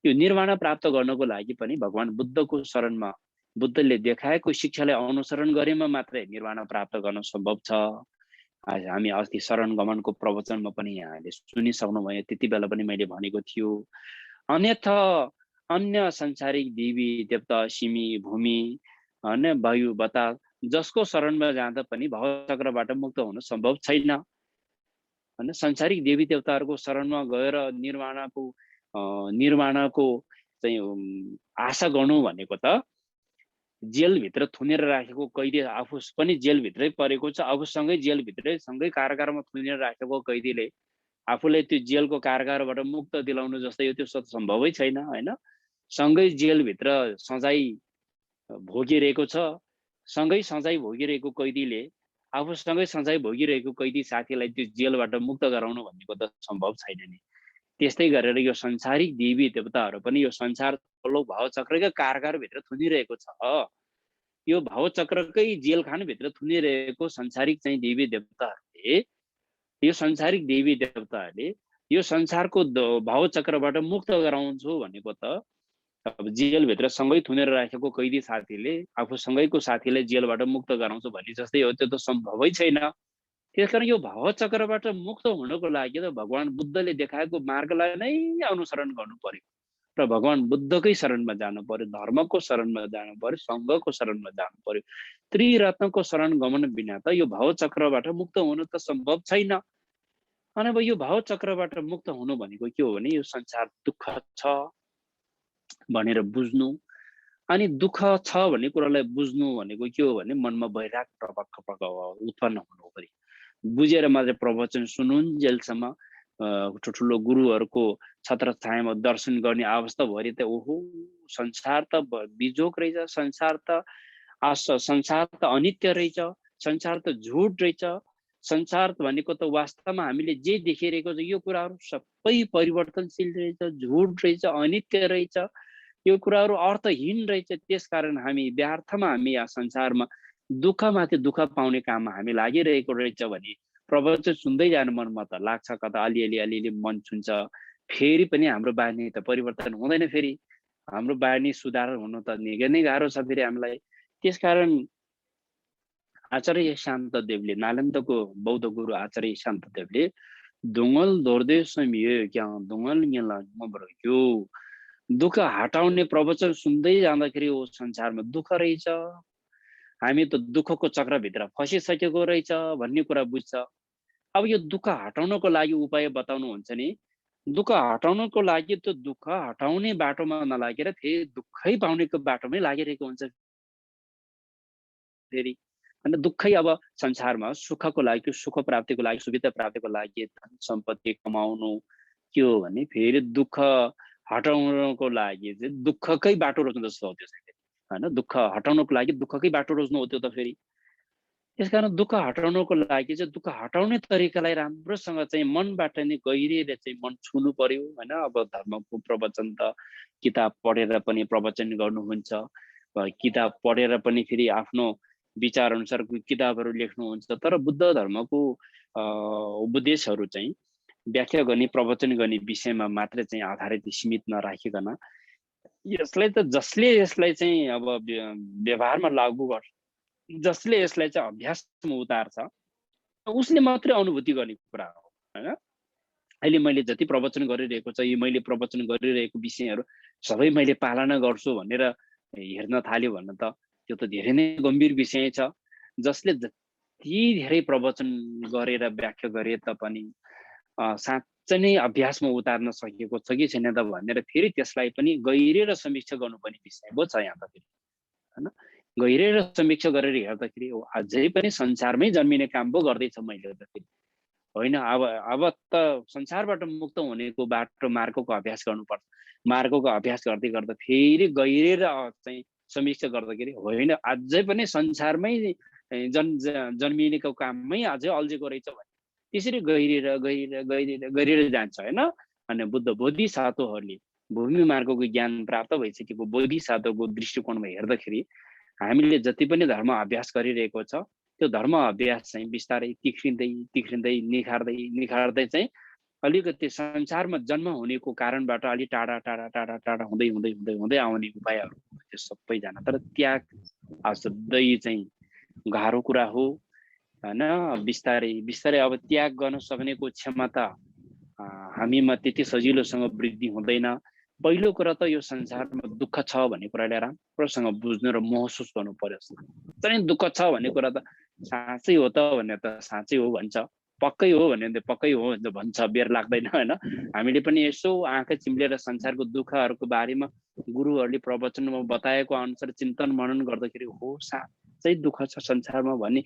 यो निर्वाण प्राप्त गर्नको लागि पनि भगवान बुद्धको शरणमा बुद्धले देखाएको शिक्षालाई अनुसरण गरेमा मात्रै निर्वाण प्राप्त गर्न सम्भव छ। हामी अस्ति शरण गमनको प्रवचनमा पनि यहाँले सुनिसक्नुभयो, त्यति बेला पनि मैले भनेको थियो। अन्यथा अन्य संसारिक देवी देवता, सिमी, भूमि, हैन वायु, बतास जसको शरणमा जाँदा पनि भावचक्रबाट मुक्त हुन सम्भव छैन हैन। संसारिक देवी देवताहरूको शरणमा गएर निर्वाणको चाहिँ आशा गर्नु भनेको त जेलभित्र थुनेर राखेको कैदी आफू पनि जेलभित्रै परेको छ, आफूसँगै जेलभित्रै सँगै कारागारमा थुनेर राखेको कैदीले आफूलाई त्यो जेलको कारागारबाट मुक्त दिलाउनु जस्तै यो त्यो सम्भवै छैन हैन। सँगै जेलभित्र सजाय भोगिरहेको छ, सँगै सजाय भोगिरहेको कैदीले आफूसँगै सजाय भोगिरहेको कैदी साथीलाई त्यो जेलबाट मुक्त गराउनु भनेको त सम्भव छैन नि। त्यस्तै गरेर यो संसारिक देवी देवताहरू पनि यो संसार तल्लो भावचक्रकै कारागारभित्र थुनिरहेको छ। यो भावचक्रकै जेलखानभित्र थुनिरहेको संसारिक चाहिँ देवी देवताहरूले यो संसारिक देवी देवताहरूले यो संसारको भावचक्रबाट मुक्त गराउँछु भनेको त अब जेलभित्र सँगै थुनेर राखेको कैदी साथीले आफूसँगैको साथीलाई जेलबाट मुक्त गराउँछु भन्ने जस्तै हो, त्यो त सम्भवै छैन। त्यसकारण यो भावचक्रबाट मुक्त हुनको लागि त भगवान बुद्धले देखाएको मार्गलाई नै अनुसरण गर्नु पर्यो र भगवान बुद्धकै शरणमा जानु पर्यो, धर्मको शरणमा जानु पर्यो, सङ्घको शरणमा जानु पर्यो। त्रिरत्नको शरण गमन बिना त यो भावचक्रबाट मुक्त हुनु त सम्भव छैन। अनि अब यो भावचक्रबाट मुक्त हुनु भनेको के हो भने यो संसार दुःख छ भनेर बुझ्नु, अनि दुःख छ भन्ने कुरालाई बुझ्नु भनेको के हो भने मनमा वैराग टपक्क उत्पन्न हुनु पर्यो। बुझेर मात्रै प्रवचन सुनुन्जेलसम्म ठुल्ठुलो गुरुहरूको छत्रछायामा दर्शन गर्ने अवस्था भरि त ओहो संसार त बिजोक रहेछ, संसार त अनित्य रहेछ, संसार त झुट रहेछ, संसार भनेको त वास्तवमा हामीले जे देखिरहेको छ यो कुराहरू सबै परिवर्तनशील रहेछ, झुट रहेछ, अनित्य रहेछ, यो कुराहरू अर्थहीन रहेछ। त्यसकारण हामी व्यर्थमा हामी यहाँ संसारमा दुःखमाथि दुःख पाउने काममा हामी लागिरहेको रहेछ भने प्रवचन सुन्दै जानु मनमा त लाग्छ, कता अलिअलि मन छुन्छ। फेरि पनि हाम्रो बानी त परिवर्तन हुँदैन, फेरि हाम्रो बानी सुधार हुनु त निकै नै गाह्रो छ फेरि हामीलाई। त्यसकारण आचार्य शान्तदेवले, नालन्दाको बौद्ध गुरु आचार्य शान्तदेवले दुङ्गल दोर्दे समियो क्या दुङ्गल यो दुःख हटाउने प्रवचन सुन्दै जाँदाखेरि ओ संसारमा दुःख रहेछ, हामी त दुःखको चक्रभित्र फसिसकेको रहेछ भन्ने कुरा बुझ्छ। अब यो दुःख हटाउनको लागि उपाय बताउनुहुन्छ नि, दुःख हटाउनको लागि त्यो दुःख हटाउने बाटोमा नलागेर फेरि दुःखै पाउनेको बाटोमै लागिरहेको हुन्छ फेरि। अनि दुःखै अब संसारमा सुखको लागि, त्यो सुख प्राप्तिको लागि, सुविधा प्राप्तिको लागि धन सम्पत्ति कमाउनु के हो भने फेरि दुःख हटाउनको लागि चाहिँ दुःखकै बाटो रोज्नु जस्तो हो त्यो चाहिँ हैन। दुःख हटाउनको लागि दुःखकै बाटो रोज्नु हो त्यो त फेरि। त्यसकारण दुःख हटाउनको लागि चाहिँ दुःख हटाउने तरिकालाई राम्रोसँग चाहिँ मनबाट नै गहिरिएर चाहिँ मन छुनु पर्यो हैन। अब धर्मको प्रवचन त किताब पढेर पनि प्रवचन गर्नुहुन्छ, किताब पढेर पनि फेरि आफ्नो विचार अनुसारको किताबहरू लेख्नुहुन्छ, तर बुद्ध धर्मको उपदेशहरू चाहिँ व्याख्या गर्ने प्रवचन गर्ने विषयमा मात्रै चाहिँ आधारित सीमित नराखिकन यसलाई त जसले यसलाई चाहिँ अब व्यवहारमा लागू गर्छ, जसले यसलाई चाहिँ अभ्यासमा उतार्छ उसले मात्रै अनुभूति गर्ने कुरा हो हैन। अहिले मैले जति प्रवचन गरिरहेको छ, यो मैले प्रवचन गरिरहेको विषयहरू सबै मैले पालना गर्छु भनेर हेर्न थाल्यो भने त त्यो त धेरै नै गम्भीर विषय छ। जसले जति धेरै प्रवचन गरेर व्याख्या गरे तापनि साँच्चै नै अभ्यासमा उतार्न सकेको छ कि छैन त भनेर फेरि त्यसलाई पनि गहिरेर समीक्षा गर्नुपर्ने विषय पो छ यहाँ त फेरि हैन। गहिरेर समीक्षा गरेर हेर्दाखेरि अझै पनि संसारमै जन्मिने काम पो गर्दैछ मैले त फेरि होइन। अब त संसारबाट मुक्त हुनेको बाटो मार्गको अभ्यास गर्नुपर्छ। मार्गको अभ्यास गर्दै गर्दा फेरि गहिरेर चाहिँ समीक्षा गर्दाखेरि होइन अझै पनि संसारमै जन्मिनेको काममै अझै अल्झेको रहेछ भने त्यसरी गहिरेर जान्छ होइन। अनि बुद्ध बोधिसत्वहरूले भूमि मार्गको ज्ञान प्राप्त भइसकेको बोधिसत्वको दृष्टिकोणमा हेर्दाखेरि हामीले जति पनि धर्म अभ्यास गरिरहेको छ त्यो धर्म अभ्यास चाहिँ बिस्तारै तिख्रिँदै निखार्दै चाहिँ अलिकति संसारमा जन्म हुनेको कारणबाट अलि टाढा हुँदै आउने उपायहरू त्यो सबैजना। तर त्याग असाध्यै चाहिँ गाह्रो कुरा हो हैन। बिस्तारै अब त्याग गर्न सक्नेको क्षमता हामीमा त्यति सजिलोसँग वृद्धि हुँदैन। पहिलो कुरा त यो संसारमा दुःख छ भन्ने कुराले राम्रोसँग बुझ्नु र महसुस गर्नु पर्यो। चाहिँ दुःख छ भन्ने कुरा त साँच्चै हो त भने त साँच्चै हो भन्छ, पक्कै हो भने त पक्कै हो भन्छ, बेर लाग्दैन होइन। हामीले पनि यसो आँखा चिम्लेर संसारको दुःखहरूको बारेमा गुरुहरूले प्रवचनमा बताएको अनुसार चिन्तन मनन गर्दाखेरि हो साँच्चै दुःख छ संसारमा भन्ने,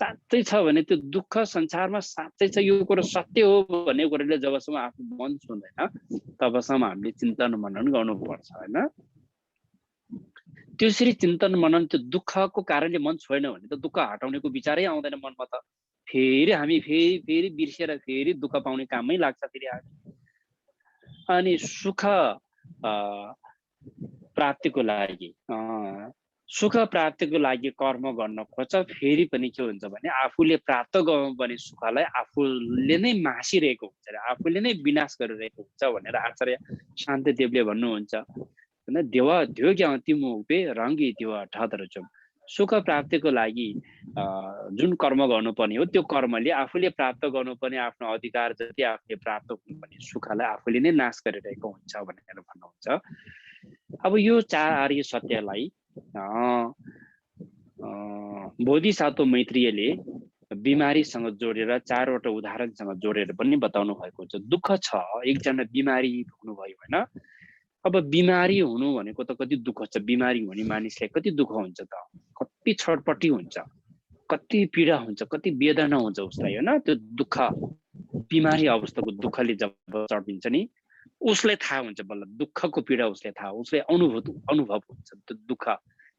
साँच्चै छ भने त्यो दुःख संसारमा साँच्चै छ यो कुरो सत्य हो भन्ने कुराले जबसम्म आफ्नो मन छुँदैन तबसम्म हामीले चिन्तन मनन गर्नुपर्छ होइन। त्यसरी चिन्तन मनन त्यो दुःखको कारणले मन छोएन भने त दुःख हटाउनेको विचारै आउँदैन मनमा त। फेरि हामी फेरि बिर्सेर फेरि दुःख पाउने काममै लाग्छ फेरि हामी। अनि सुख प्राप्तिको लागि कर्म गर्न खोज्छ, फेरि पनि के हुन्छ भने आफूले प्राप्त गर्नु पर्ने सुखलाई आफूले नै मासिरहेको हुन्छ, आफूले नै विनाश गरिरहेको हुन्छ भनेर आचार्य शान्तदेवले भन्नुहुन्छ होइन। देवा त्यो क्या तिमुपे रङ्गी देवा ठदरचुम, सुख प्राप्तिको लागि जुन कर्म गर्नुपर्ने हो त्यो कर्मले आफूले प्राप्त गर्नुपर्ने आफ्नो अधिकार जति आफूले प्राप्त हुनुपर्ने सुखलाई आफूले नै नाश गरिरहेको हुन्छ भनेर भन्नुहुन्छ। अब यो चार आर्य सत्यलाई बोधिसत्व मैत्रेयले बिमारीसँग जोडेर चारवटा उदाहरणसँग जोडेर पनि बताउनु भएको छ। दुःख छ, एकजना बिमारी हुनुभयो होइन। अब बिमारी हुनु भनेको त कति दुःख छ, बिमारी हुने मानिसलाई कति दुःख हुन्छ त, कति छटपट्टि हुन्छ, कति पीडा हुन्छ, कति वेदना हुन्छ उसलाई होइन। त्यो दुःख बिमारी अवस्थाको दुःखले जब चढिन्छ नि उसलाई थाहा हुन्छ, बल्ल दुःखको पीडा उसले थाहा, उसले अनुभव हुन्छ त्यो दुःख,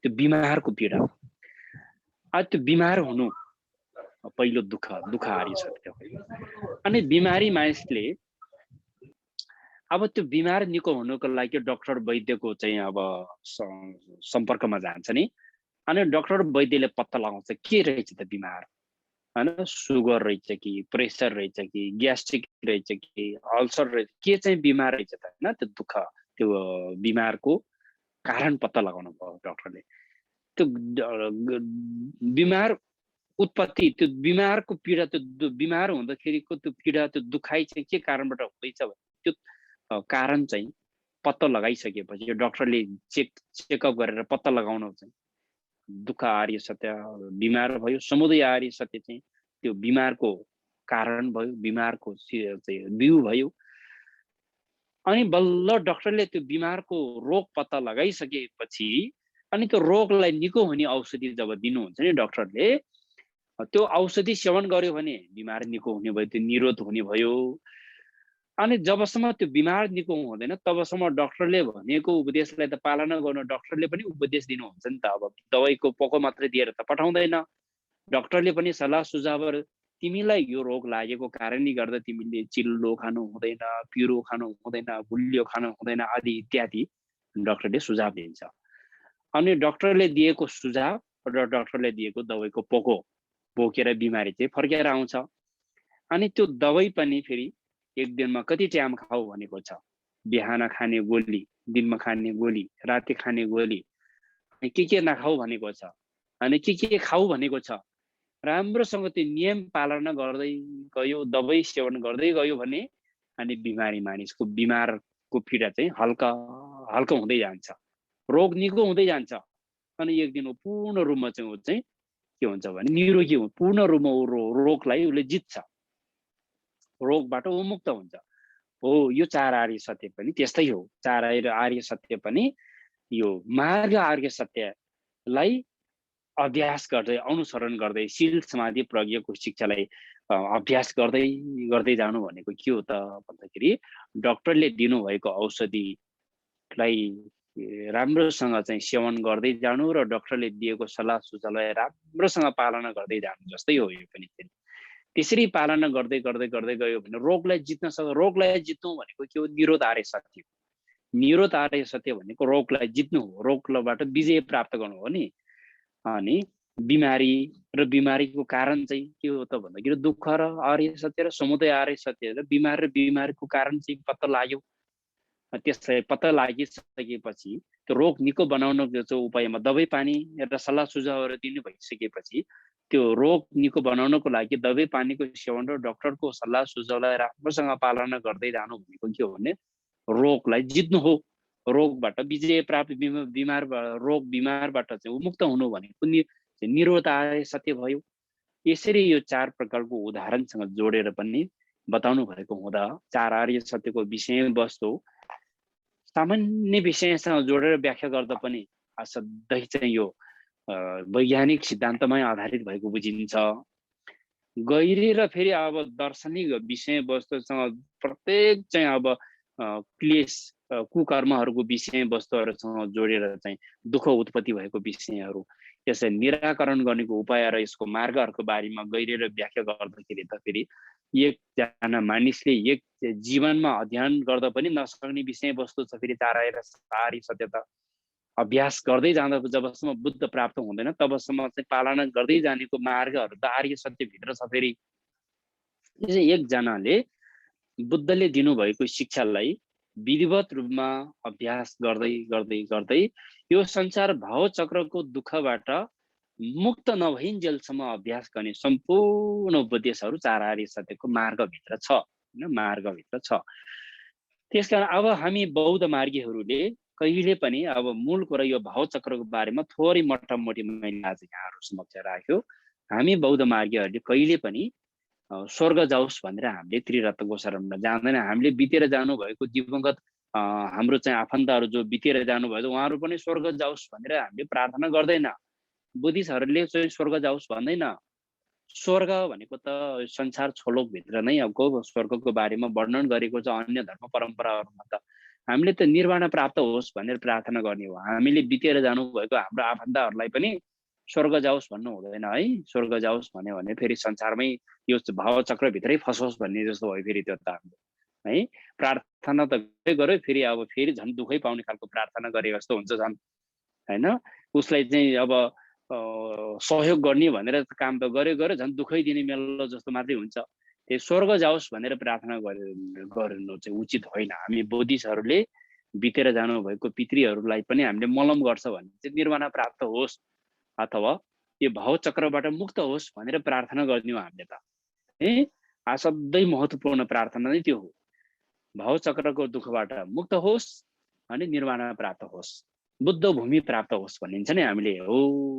त्यो बिमारको पीडा। त्यो बिमार हुनु पहिलो दुःख आर्य सत्य हो। अनि बिमारी मानिसले अब त्यो बिमार निको हुनुको लागि डाक्टर वैद्यको चाहिँ अब सम्पर्कमा जान्छ नि। अनि डाक्टर वैद्यले पत्ता लगाउँछ के रहेछ त बिमार होइन, सुगर रहेछ कि प्रेसर रहेछ कि ग्यास्ट्रिक रहेछ कि अल्सर रहेछ, के चाहिँ बिमार रहेछ त होइन। त्यो दुःख त्यो बिमारको कारण पत्ता लगाउनु भयो डाक्टरले। त्यो बिमार उत्पत्ति, त्यो बिमारको पीडा, त्यो बिमार हुँदाखेरिको त्यो पीडा, त्यो दुखाइ चाहिँ के कारणबाट हुँदैछ भने त्यो कारण चाहिँ पत्ता लगाइसकेपछि डाक्टरले चेकअप गरेर पत्ता लगाउनु चाहिँ दुःख आर्य सत्य बिमार भयो। समुदय आर्य सत्य चाहिँ त्यो बिमारको कारण भयो, बिमारको बिउ भयो। अनि बल्ल डाक्टरले त्यो बिमारको रोग पत्ता लगाइसकेपछि अनि त्यो रोगलाई निको हुने औषधि जब दिनुहुन्छ नि डाक्टरले, त्यो औषधि सेवन गर्यो भने बिमार निको हुने भयो, त्यो निरोध हुने भयो। अनि जबसम्म त्यो बिमार निको हुँदैन तबसम्म डाक्टरले भनेको उपदेशलाई त पालना गर्नु, डाक्टरले पनि उपदेश दिनुहुन्छ नि त। अब दबाईको पोको मात्रै दिएर त पठाउँदैन, डाक्टरले पनि सल्लाह सुझाव, तिमीलाई यो रोग लागेको कारणले गर्दा तिमीले चिल्लो खानु हुँदैन, पिरो खानु हुँदैन, गुलियो खानु हुँदैन आदि इत्यादि डाक्टरले सुझाव दिन्छ। अनि डाक्टरले दिएको सुझाव र डाक्टरले दिएको दबाईको पोको बोकेर बिमारी चाहिँ फर्केर आउँछ। अनि त्यो दबाई पनि फेरि एक दिनमा कति टाइम खाऊ भनेको छ, बिहान खाने गोली, दिनमा खाने गोली, राति खाने गोली, के नखाऊ भनेको छ, अनि के खाऊ भनेको छ। राम्रोसँग त्यो नियम पालना गर्दै गयो, दबाई सेवन गर्दै गयो भने अनि बिमारी मानिसको बिमारको पीडा चाहिँ हल्का हुँदै जान्छ, रोग निको हुँदै जान्छ। अनि एक दिन पूर्ण रूपमा चाहिँ के हुन्छ भने निरोगी हो, पूर्ण रूपमा रोगलाई उसले जित्छ, रोगबाट मुक्त हुन्छ। हो यो चार आर्य सत्य पनि त्यस्तै हो। चार आर्य सत्य पनि यो मार्ग आर्य सत्यलाई अभ्यास गर्दै अनुसरण गर्दै शील समाधि प्रज्ञाको शिक्षालाई अभ्यास गर्दै जानु भनेको के हो त भन्दाखेरि डाक्टरले दिनुभएको औषधिलाई राम्रोसँग चाहिँ सेवन गर्दै जानु र डाक्टरले दिएको सल्लाह सुझावलाई राम्रोसँग पालना गर्दै जानु जस्तै हो यो पनि। त्यसरी पालना गर्दै गयो भने रोगलाई जित्न सक्छ। रोगलाई जित्नु भनेको के हो, निरोध आर्य सत्य। निरोध आर्य सत्य भनेको रोगलाई जित्नु हो, रोगबाट विजय प्राप्त गर्नु हो नि। अनि बिमारी र बिमारीको कारण चाहिँ के हो त भन्दाखेरि दुःख र आर्य सत्य र समुदय आर्य सत्य र बिमार र बिमारीको कारण चाहिँ पत्ता लाग्यो। त्यसलाई पत्ता लागिसकेपछि त्यो रोग निको बनाउनको उपायमा दबाई पानी र सल्लाह सुझावहरू दिनु भइसकेपछि त्यो रोग निको बनाउनको लागि दबाई पानीको सेवन र डाक्टरको सल्लाह सुझावलाई राम्रोसँग पालना गर्दै जानु भनेको के हो भने रोगलाई जित्नु हो, रोगबाट विजय प्राप्त, रोग बिमारबाट चाहिँ मुक्त हुनु भनेको निरोधाय सत्य भयो। यसरी यो 4 प्रकारको उदाहरणसँग जोडेर पनि बताउनु भएको हुँदा 4 आर्य सत्यको विषयवस्तु सामान्य विषयसँग जोडेर व्याख्या गर्दा पनि असाध्यै चाहिँ यो वैज्ञानिक सिद्धान्तमै आधारित भएको बुझिन्छ। गहिरी र फेरि अब दार्शनिक विषयवस्तुसँग प्रत्येक चाहिँ अब क्लेश कुकर्महरूको विषयवस्तुहरूसँग जोडेर चाहिँ दुःख उत्पत्ति भएको विषयहरू यसलाई निराकरण गर्नेको उपाय र यसको मार्गहरूको बारेमा गहिरेर व्याख्या गर्दाखेरि त फेरि एकजना मानिसले एक जीवनमा अध्ययन गर्दा पनि नसक्ने विषयवस्तु छ। फेरि 4 आर्य सत्य त अभ्यास गर्दै जाँदा जबसम्म बुद्ध प्राप्त हुँदैन तबसम्म चाहिँ पालना गर्दै जानेको मार्गहरू त आर्य सत्यभित्र छ। फेरि एकजनाले बुद्धले दिनुभएको शिक्षालाई विधिवत रूपमा अभ्यास गर्दै गर्दै गर्दै यो संसार भाव चक्रको दुःखबाट मुक्त नभइन्जेलसम्म अभ्यास गर्ने सम्पूर्ण उपदेशहरू 4 आर्य सत्यको मार्गभित्र छ, हैन, मार्गभित्र छ। त्यसकारण अब हामी बौद्ध मार्गीहरूले कहिले पनि अब मूल कुरा यो भाव चक्रको बारेमा थोरै मोटामोटी मैले आज यहाँहरू समक्ष राख्यो। हामी बौद्ध मार्गीहरूले कहिले पनि स्वर्ग जाओस् भनेर हामीले त्रिरत्न गोचरमा जाँदैन। हामीले बितेर जानु भएको दिवंगत हाम्रो चाहिँ आफन्तहरू जो बितेर जानुभयो उहाँहरू पनि स्वर्ग जाओस् भनेर हामीले प्रार्थना गर्दैन। बुद्धिस्टहरूले चाहिँ स्वर्ग जाओस् भन्दैन। स्वर्ग भनेको त संसार छोलोकभित्र नै अब स्वर्गको बारेमा वर्णन गरेको छ। अन्य धर्म परम्पराहरूमा त हामीले त निर्वाण प्राप्त होस् भनेर प्रार्थना गर्ने हो। हामीले बितेर जानुभएको हाम्रो आफन्तहरूलाई पनि स्वर्ग जाओस् भन्नु हुँदैन है। स्वर्ग जाओस् भन्यो भने फेरि संसारमै यो भाव चक्रभित्रै फसोस् भन्ने जस्तो भयो। फेरि त्यो त है प्रार्थना त गर्यो फेरि अब फेरि झन् दुःखै पाउने खालको प्रार्थना गरे जस्तो हुन्छ झन्, हैन। उसलाई चाहिँ अब सहयोग गर्ने भनेर काम त गर्यो झन् दुःखै दिने मेलो जस्तो मात्रै हुन्छ। त्यो स्वर्ग जाओस् भनेर प्रार्थना गर्नु चाहिँ उचित होइन। हामी बुद्धिस्टहरूले बितेर जानुभएको पितृहरूलाई पनि हामीले मलम गर्छ भने चाहिँ निर्वाण प्राप्त होस् अथवा यो भाव चक्रबाट मुक्त होस् भनेर प्रार्थना गर्ने हो हामीले त है। असाध्यै महत्त्वपूर्ण प्रार्थना नै त्यो हो, भाव चक्रको दुःखबाट मुक्त होस् अनि निर्वाण प्राप्त होस्, बुद्ध भूमि प्राप्त होस् भनिन्छ नि हामीले। हो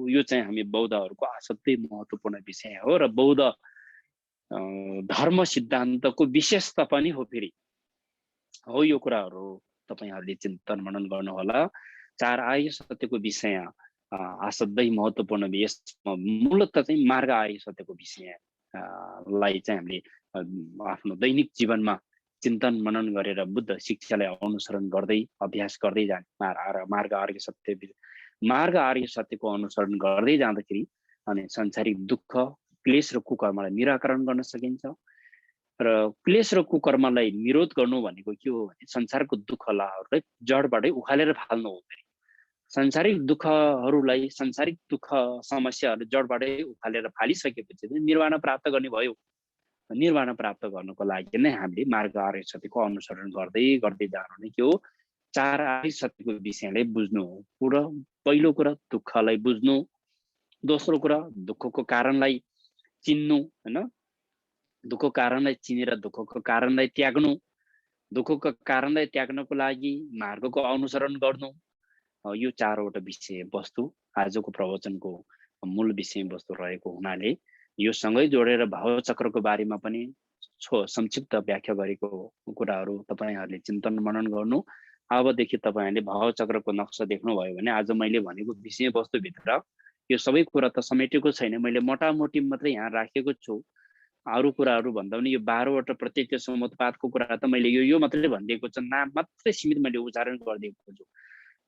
यो चाहिँ हामी बौद्धहरूको असाध्यै महत्त्वपूर्ण विषय हो र बौद्ध धर्म सिद्धान्तको विशेषता पनि हो। फेरि हो यो कुराहरू तपाईहरुले चिन्तन मनन गर्नुहोला। 4 आर्य सत्यको विषय असाध्यै महत्त्वपूर्ण यसमा मूलतः चाहिँ मार्ग आर्य सत्यको विषय लाई चाहिँ हामीले आफ्नो दैनिक जीवनमा चिन्तन मनन गरेर बुद्ध शिक्षालाई अनुसरण गर्दै अभ्यास गर्दै जाने मार्ग आर्य सत्यको अनुसरण गर्दै जाँदाखेरि अनि सांसारिक दुःख क्लेश र कुकर्मलाई निराकरण गर्न सकिन्छ। र क्लेश र कुकर्मलाई निरोध गर्नु भनेको के हो भने संसारको दुःखलाई जडबाटै उखालेर फाल्नु हो। सांसारिक दुःखहरूलाई सांसारिक दुःख समस्याहरू जडबाटै उखालेर फालिसकेपछि निर्वाण प्राप्त गर्ने भयो। निर्वाण प्राप्त गर्नको लागि नै हामीले मार्ग आर्य सत्यको अनुसरण गर्दै गर्दै जानु नै के हो 4 आर्य सत्यको विषयलाई बुझ्नु हो। पहिलो कुरा दुःखलाई बुझ्नु, दोस्रो कुरा दुःखको कारणलाई चिन्नु, हैन, दुःखको कारणलाई चिनेर दुःखको कारणलाई त्याग्नु, दुःखको कारणलाई त्याग्नको लागि मार्गको अनुसरण गर्नु। यो 4वटा विषय वस्तु आजको प्रवचनको मूल विषय वस्तु रहेको हुनाले यो सँगै जोडेर भाव चक्रको बारेमा पनि संक्षिप्त व्याख्या गरेको कुराहरू तपाईहरुले चिन्तन मनन गर्नु। अबदेखि तपाईहरुले भाव चक्रको नक्सा देख्नुभयो भने आज मैले भनेको विषय वस्तु भित्र यो सबै कुरा त समेटेको छैन, मैले मोटामोटी मात्रै यहाँ राखेको छु। अरु कुराहरू भन्दा पनि यो 12वटा प्रत्यक्ष समुत्पादको कुरा त मैले यो मात्रै भनिदिएको छु, नाम मात्रै सीमित मैले उच्चारण गरिदिएको छु।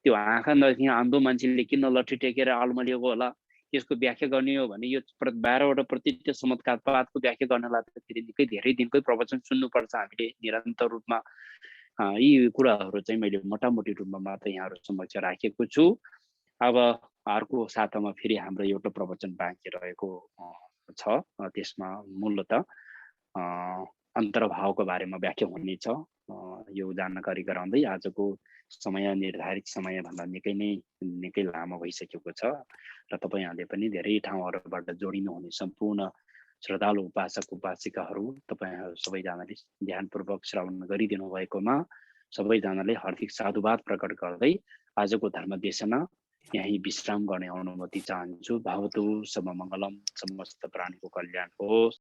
त्यो आँखा नदेखि आउँदो मान्छेले किन लट्ठी टेकेर अल्मलिएको होला यसको व्याख्या गर्ने हो भने यो 12वटा प्रत्यक्ष समुत्पादको व्याख्या गर्नलाई त फेरि निकै धेरै दिनकै प्रवचन सुन्नुपर्छ हामीले निरन्तर रूपमा। यी कुराहरू चाहिँ मैले मोटामोटी रूपमा मात्र यहाँहरु समक्ष राखेको छु। अब अर्को सातामा फेरि हाम्रो एउटा प्रवचन बाँकी रहेको छ, त्यसमा मूलतः अन्तर्भावको बारेमा व्याख्या हुनेछ। यो जानकारी गराउँदै आजको समय निर्धारित समय भन्दा निकै लामो भइसकेको छ र तपाईहरुले पनि धेरै ठाउँहरुबाट जोडिनु हुने सम्पूर्ण श्रद्धालु उपासक उपासिकाहरू तपाईहरु सबैजनाले ध्यानपूर्वक श्रवण गरिदिनु भएकोमा सबैजनाले हार्दिक साधुवाद प्रकट गर्दै आजको धर्म देशना यही विश्राम गर्ने अनुमति चाहन्छु। भवतु सर्वमङ्गलम, समस्त प्राणीको कल्याण होस्।